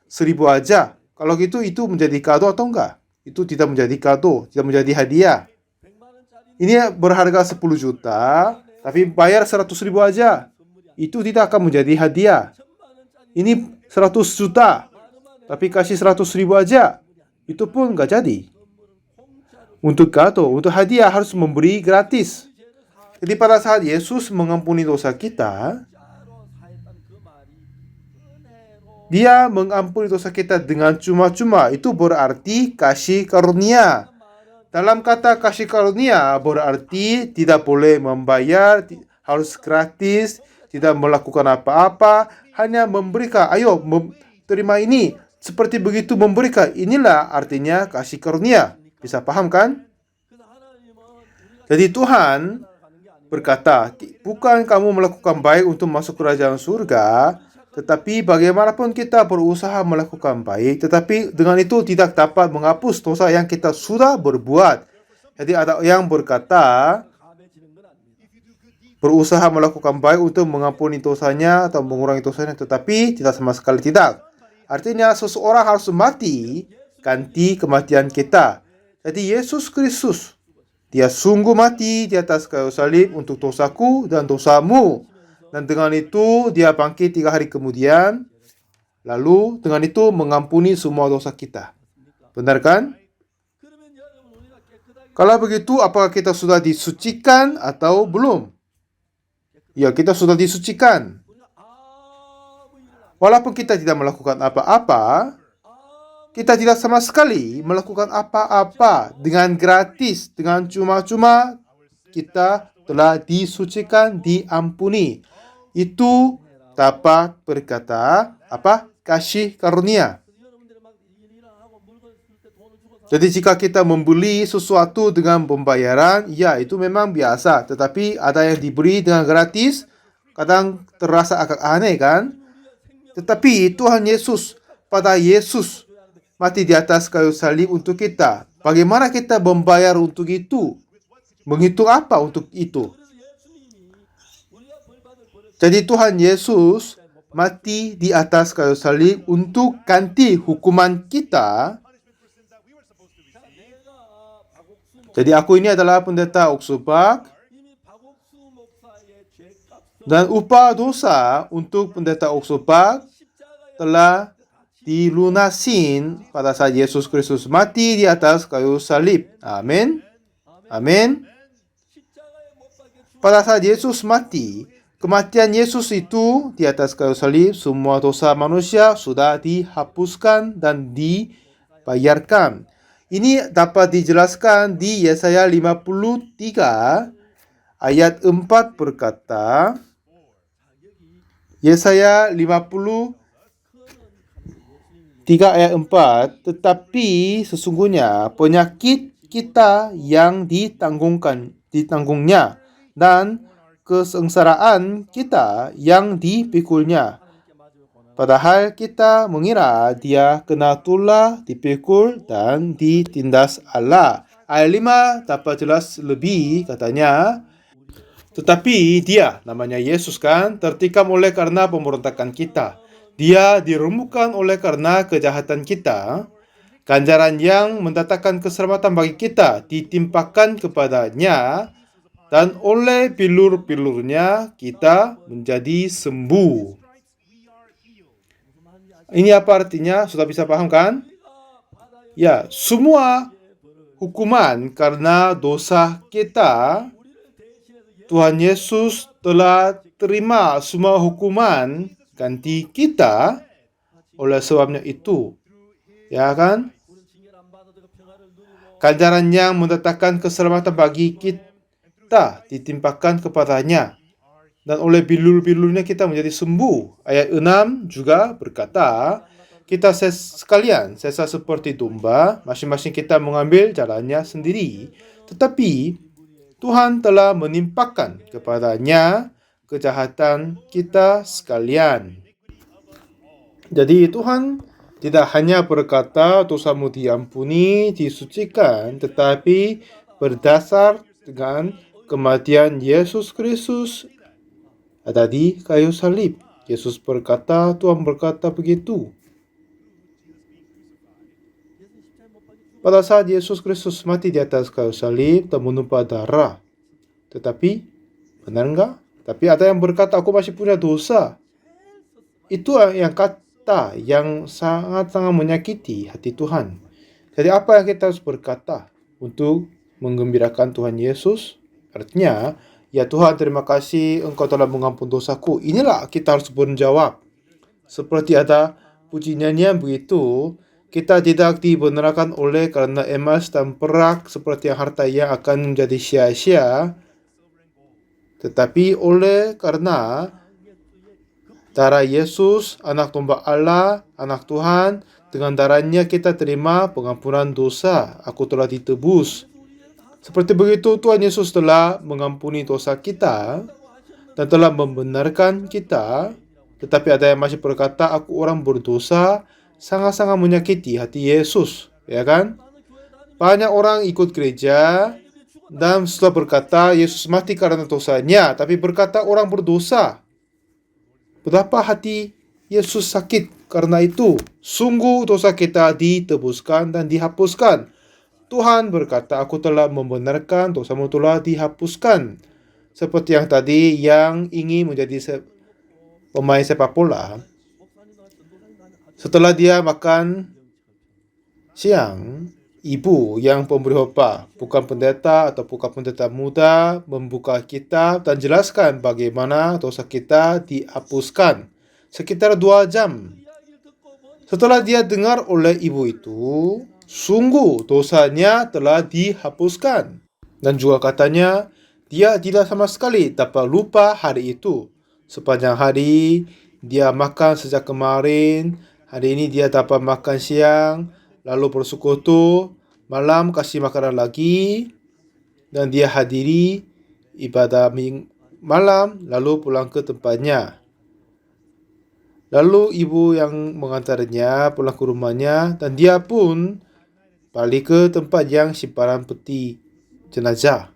1.000 aja. Kalau gitu itu menjadi kado atau enggak? Itu tidak menjadi kado, tidak menjadi hadiah. Ini berharga 10 juta, tapi bayar 100 ribu aja. Itu tidak akan menjadi hadiah. Ini 100 juta, tapi kasih 100 ribu aja. Itu pun nggak jadi. Untuk kado, untuk hadiah harus memberi gratis. Jadi pada saat Yesus mengampuni dosa kita, Dia mengampuni dosa kita dengan cuma-cuma. Itu berarti kasih karunia. Dalam kata kasih karunia berarti tidak boleh membayar, harus gratis, tidak melakukan apa-apa, hanya memberikan. Ayo, terima ini. Seperti begitu memberikan. Inilah artinya kasih karunia. Bisa paham kan? Jadi Tuhan berkata, bukan kamu melakukan baik untuk masuk kerajaan surga, tetapi bagaimanapun kita berusaha melakukan baik, tetapi dengan itu tidak dapat menghapus dosa yang kita sudah berbuat. Jadi ada yang berkata, berusaha melakukan baik untuk mengampuni dosanya atau mengurangi dosanya, tetapi tidak, sama sekali tidak. Artinya seseorang harus mati, ganti kematian kita. Jadi Yesus Kristus, Dia sungguh mati di atas kayu salib untuk dosaku dan dosamu. Dan dengan itu Dia bangkit 3 hari kemudian. Lalu dengan itu mengampuni semua dosa kita. Benar kan? Kalau begitu, apakah kita sudah disucikan atau belum? Ya, kita sudah disucikan. Walaupun kita tidak melakukan apa-apa, kita tidak sama sekali melakukan apa-apa dengan gratis, dengan cuma-cuma, kita telah disucikan, diampuni. Itu dapat berkata apa? Kasih karunia. Jadi jika kita membeli sesuatu dengan pembayaran, ya itu memang biasa. Tetapi ada yang diberi dengan gratis, kadang terasa agak aneh kan? Tetapi Tuhan Yesus, pada Yesus mati di atas kayu salib untuk kita. Bagaimana kita membayar untuk itu? Menghitung apa untuk itu? Jadi Tuhan Yesus mati di atas kayu salib untuk ganti hukuman kita. Jadi aku ini adalah pendeta Oxubak, dan upah dosa untuk pendeta Oxubak telah dilunasin pada saat Yesus Kristus mati di atas kayu salib. Amin. Amin. Pada saat Yesus mati, kematian Yesus itu di atas kayu salib, semua dosa manusia sudah dihapuskan dan dibayarkan. Ini dapat dijelaskan di Yesaya 53 ayat 4 berkata, Yesaya 53 ayat 4, tetapi sesungguhnya penyakit kita yang ditanggungnya, dan kesengsaraan kita yang dipikulnya. Padahal kita mengira dia kena tulah, dipikul, dan ditindas Allah. Ayat 5 dapat jelas lebih, katanya, tetapi dia, namanya Yesus kan, tertikam oleh karena pemberontakan kita. Dia diremukkan oleh karena kejahatan kita. Ganjaran yang mendatangkan keselamatan bagi kita ditimpakan kepadanya, dan oleh bilur-bilurnya kita menjadi sembuh. Ini apa artinya? Sudah bisa paham kan? Ya, semua hukuman karena dosa kita, Tuhan Yesus telah terima semua hukuman ganti kita. Oleh sebabnya itu, ya kan? Ganjaran yang mendatangkan keselamatan bagi kita ditimpakan kepadanya, dan oleh bilur-bilurnya kita menjadi sembuh. Ayat 6 juga berkata, kita sekalian sesa seperti domba, masing-masing kita mengambil jalannya sendiri, tetapi Tuhan telah menimpakan kepadanya kejahatan kita sekalian. Jadi Tuhan tidak hanya berkata dosamu diampuni, disucikan, tetapi berdasar dengan kematian Yesus Kristus ada di kayu salib. Yesus berkata, Tuhan berkata begitu. Pada saat Yesus Kristus mati di atas kayu salib dan menumpah darah. Tetapi, benar enggak? Tapi ada yang berkata, aku masih punya dosa. Itu yang kata yang sangat-sangat menyakiti hati Tuhan. Jadi apa yang kita harus berkata untuk menggembirakan Tuhan Yesus? Artinya, ya Tuhan, terima kasih Engkau telah mengampuni dosaku. Inilah kita harus menjawab. Seperti ada puji nyanyian begitu, kita tidak dibenarkan oleh karena emas dan perak seperti harta yang akan menjadi sia-sia, tetapi oleh karena darah Yesus, anak domba Allah, anak Tuhan, dengan darahnya kita terima pengampunan dosa. Aku telah ditebus. Seperti begitu Tuhan Yesus telah mengampuni dosa kita dan telah membenarkan kita. Tetapi ada yang masih berkata, aku orang berdosa. Sangat-sangat menyakiti hati Yesus, ya kan? Banyak orang ikut gereja dan setelah berkata Yesus mati karena dosanya, tapi berkata orang berdosa. Betapa hati Yesus sakit karena itu. Sungguh dosa kita ditebuskan dan dihapuskan. Tuhan berkata, aku telah membenarkan, dosamu telah dihapuskan. Seperti yang tadi, yang ingin menjadi pemain sepak bola, setelah dia makan siang, ibu yang pemberi khotbah, bukan pendeta atau bukan pendeta muda, membuka kitab dan jelaskan bagaimana dosa kita dihapuskan. Sekitar 2 jam. Setelah dia dengar oleh ibu itu, sungguh dosanya telah dihapuskan. Dan juga katanya, dia tidak sama sekali dapat lupa hari itu. Sepanjang hari, dia makan sejak kemarin. Hari ini dia dapat makan siang, lalu bersekutu, malam kasih makanan lagi, dan dia hadiri ibadah malam, lalu pulang ke tempatnya. Lalu ibu yang mengantarnya pulang ke rumahnya, dan dia pun balik ke tempat yang simpanan peti jenazah.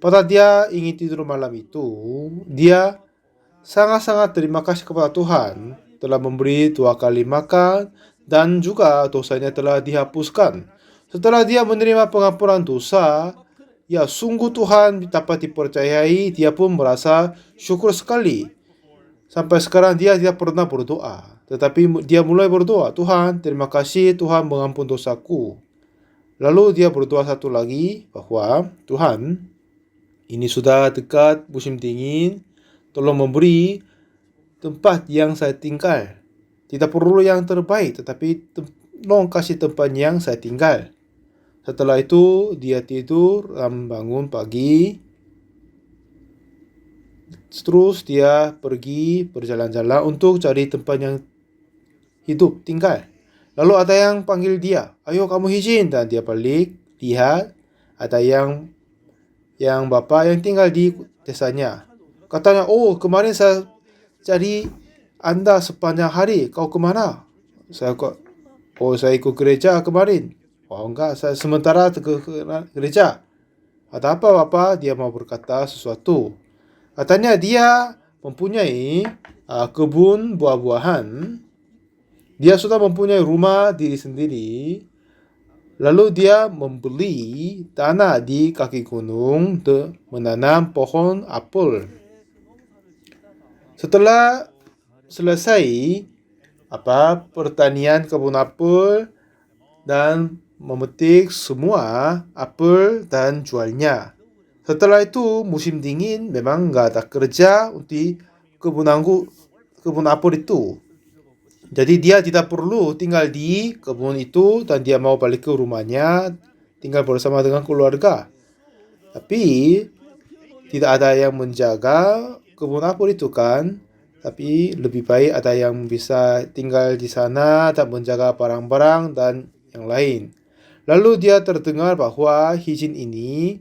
Pada dia ingin tidur malam itu, dia sangat-sangat terima kasih kepada Tuhan telah memberi 2 kali makan dan juga dosanya telah dihapuskan. Setelah dia menerima pengampunan dosa, ya sungguh Tuhan dapat dipercayai, dia pun merasa syukur sekali. Sampai sekarang dia tidak pernah berdoa, tetapi dia mulai berdoa, Tuhan terima kasih Tuhan mengampun dosaku. Lalu dia berdoa satu lagi bahwa Tuhan, ini sudah dekat musim dingin, tolong memberi tempat yang saya tinggal. Tidak perlu yang terbaik, tetapi tolong kasih tempat yang saya tinggal. Setelah itu dia tidur dan bangun pagi. Terus dia pergi berjalan-jalan untuk cari tempat yang hidup tinggal. Lalu ada yang panggil dia, ayo kamu izin, dan dia balik, lihat ada yang bapak yang tinggal di desanya. Katanya, oh kemarin saya cari Anda sepanjang hari, kau kemana? Saya ikut gereja kemarin. Oh enggak, saya sementara ke gereja. Ada apa bapak? Dia mau berkata sesuatu. Katanya dia mempunyai kebun buah-buahan. Dia sudah mempunyai rumah diri sendiri. Lalu dia membeli tanah di kaki gunung untuk menanam pohon apel. Setelah selesai pertanian kebun apel dan memetik semua apel dan jualnya. Setelah itu musim dingin memang nggak ada kerja untuk kebun apel itu. Jadi dia tidak perlu tinggal di kebun itu dan dia mau balik ke rumahnya tinggal bersama dengan keluarga. Tapi tidak ada yang menjaga kebun apel itu kan. Tapi lebih baik ada yang bisa tinggal di sana dan menjaga barang-barang dan yang lain. Lalu dia terdengar bahwa Hijin ini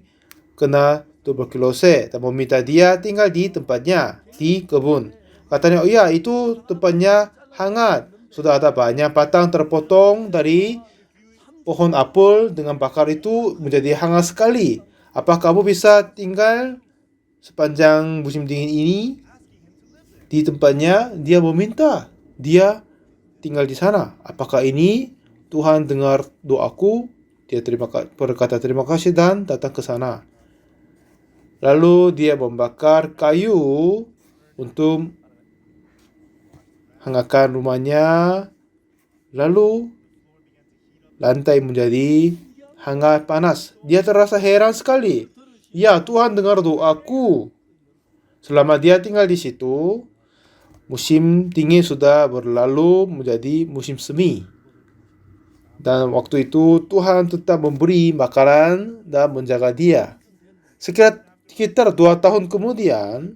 kena tuberkulosis dan meminta dia tinggal di tempatnya, di kebun. Katanya, oh ya itu tempatnya hangat. Sudah ada banyak batang terpotong dari pohon apel dengan bakar itu menjadi hangat sekali. Apa kamu bisa tinggal sepanjang musim dingin ini di tempatnya? Dia meminta dia tinggal di sana. Apakah ini Tuhan dengar doaku? Dia berkata terima kasih dan datang ke sana. Lalu dia membakar kayu untuk hangatkan rumahnya. Lalu lantai menjadi hangat panas. Dia terasa heran sekali. Ya, Tuhan dengar doaku. Selama dia tinggal di situ, musim dingin sudah berlalu menjadi musim semi. Dan waktu itu Tuhan tetap memberi makanan dan menjaga dia. Sekitar 2 tahun kemudian,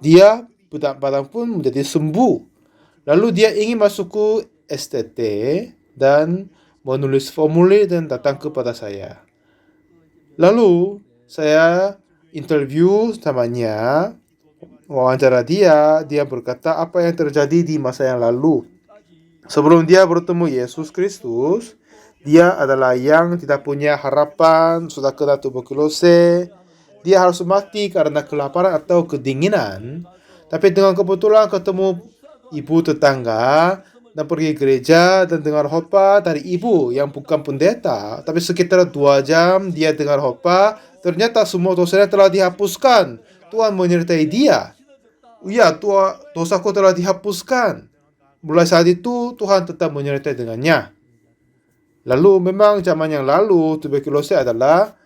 dia badan pun menjadi sembuh. Lalu dia ingin masuk ke STT dan menulis formulir dan datang kepada saya. Lalu saya interview samanya, wawancara dia berkata apa yang terjadi di masa yang lalu. Sebelum dia bertemu Yesus Kristus, dia adalah yang tidak punya harapan, sudah kena tuberkulosis. Dia harus mati karena kelaparan atau kedinginan. Tapi dengan kebetulan ketemu ibu tetangga dan pergi gereja dan dengar khotbah dari ibu yang bukan pendeta. Tapi sekitar 2 jam dia dengar khotbah, ternyata semua dosanya telah dihapuskan. Tuhan menyertai dia. Ya, dosaku telah dihapuskan. Mulai saat itu Tuhan tetap menyertai dengannya. Lalu memang zaman yang lalu tuberkulosis adalah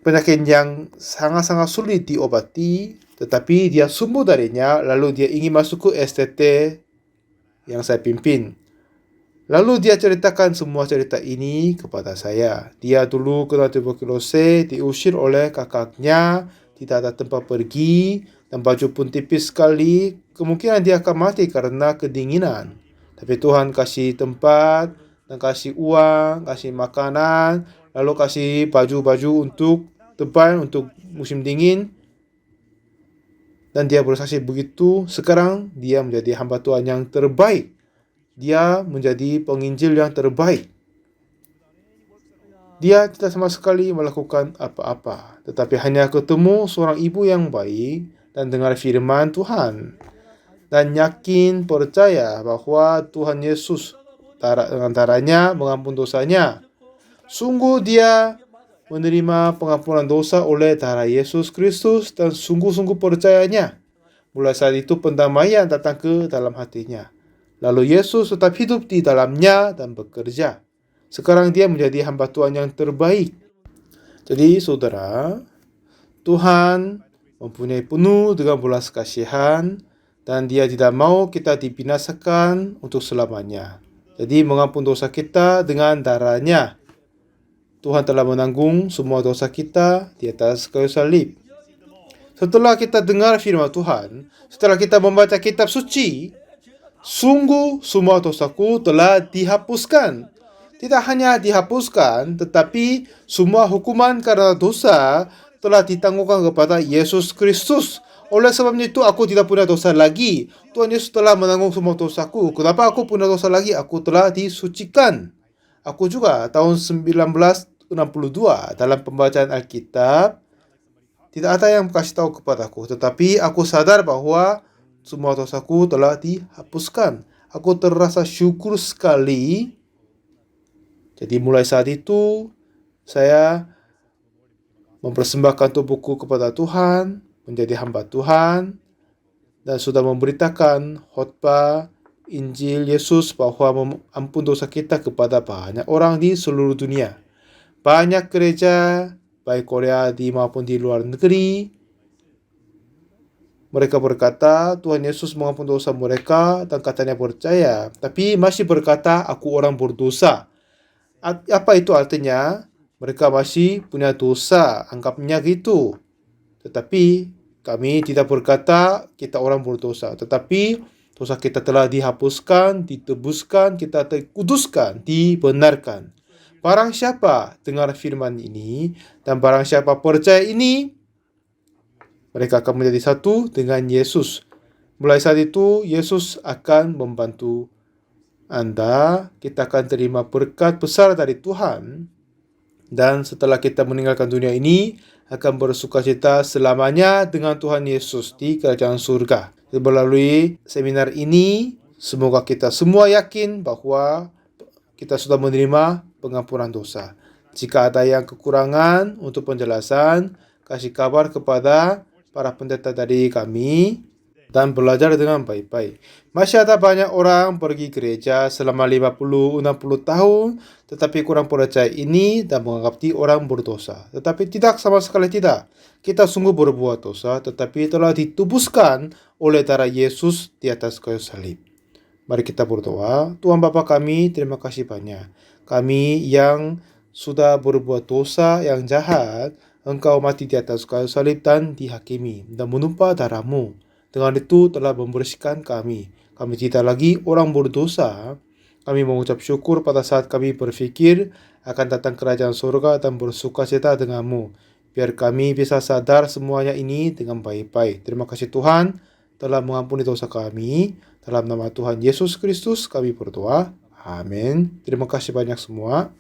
penyakit yang sangat-sangat sulit diobati, tetapi dia sembuh darinya, lalu dia ingin masuk ke STT yang saya pimpin. Lalu dia ceritakan semua cerita ini kepada saya. Dia dulu kena tuberkulosis, diusir oleh kakaknya, tidak ada tempat pergi, dan baju pun tipis sekali. Kemungkinan dia akan mati karena kedinginan. Tapi Tuhan kasih tempat, dan kasih uang, kasih makanan, lalu kasih baju-baju untuk tebal, untuk musim dingin. Dan dia bersaksi begitu, sekarang dia menjadi hamba Tuhan yang terbaik. Dia menjadi penginjil yang terbaik. Dia tidak sama sekali melakukan apa-apa, tetapi hanya ketemu seorang ibu yang baik dan dengar firman Tuhan. Dan yakin percaya bahwa Tuhan Yesus dengan darahnya mengampun dosanya. Sungguh dia menerima pengampunan dosa oleh darah Yesus Kristus dan sungguh-sungguh percayanya. Mulai saat itu pendamaian datang ke dalam hatinya. Lalu Yesus tetap hidup di dalamnya dan bekerja. Sekarang dia menjadi hamba Tuhan yang terbaik. Jadi saudara, Tuhan mempunyai penuh dengan belas kasihan dan dia tidak mau kita dibinasakan untuk selamanya. Jadi mengampun dosa kita dengan darahnya. Tuhan telah menanggung semua dosa kita di atas kayu salib. Setelah kita dengar firman Tuhan, setelah kita membaca kitab suci, sungguh semua dosaku telah dihapuskan. Tidak hanya dihapuskan, tetapi semua hukuman karena dosa telah ditanggungkan kepada Yesus Kristus. Oleh sebab itu aku tidak punya dosa lagi. Tuhan Yesus telah menanggung semua dosaku. Kenapa aku punya dosa lagi? Aku telah disucikan. Aku juga tahun 1962 dalam pembacaan Alkitab tidak ada yang kasih tahu kepadaku, tetapi aku sadar bahwa semua dosaku telah dihapuskan. Aku terasa syukur sekali. Jadi mulai saat itu saya mempersembahkan tubuhku kepada Tuhan, menjadi hamba Tuhan, dan sudah memberitakan khotbah Injil Yesus bahwa ampun dosa kita kepada banyak orang di seluruh dunia. Banyak gereja, baik Korea maupun di luar negeri, mereka berkata Tuhan Yesus mengampun dosa mereka dan katanya percaya, tapi masih berkata aku orang berdosa. Apa itu artinya? Mereka masih punya dosa, anggapnya gitu. Tetapi kami tidak berkata kita orang berdosa, tetapi dosa kita telah dihapuskan, ditebuskan, kita dikuduskan, dibenarkan. Barang siapa dengar firman ini dan barang siapa percaya ini, mereka akan menjadi satu dengan Yesus. Mulai saat itu Yesus akan membantu Anda. Kita akan terima berkat besar dari Tuhan. Dan setelah kita meninggalkan dunia ini, akan bersukacita selamanya dengan Tuhan Yesus di kerajaan surga. Melalui seminar ini, semoga kita semua yakin bahwa kita sudah menerima pengampunan dosa. Jika ada yang kekurangan untuk penjelasan, kasih kabar kepada para pendeta dari kami dan belajar dengan baik-baik. Masih ada banyak orang pergi gereja selama 50-60 tahun, tetapi kurang percaya ini dan menganggap dia orang berdosa. Tetapi tidak, sama sekali tidak. Kita sungguh berbuat dosa, tetapi telah ditebuskan oleh darah Yesus di atas kayu salib. Mari kita berdoa. Tuhan Bapa kami, terima kasih banyak. Kami yang sudah berbuat dosa yang jahat, Engkau mati di atas kayu salib dan dihakimi dan menumpah darah-Mu. Dengan itu telah membersihkan kami. Kami tidak lagi orang berdosa. Kami mengucap syukur pada saat kami berpikir akan datang kerajaan surga dan bersukacita denganmu. Biar kami bisa sadar semuanya ini dengan baik-baik. Terima kasih Tuhan telah mengampuni dosa kami. Dalam nama Tuhan Yesus Kristus kami berdoa. Amin. Terima kasih banyak semua.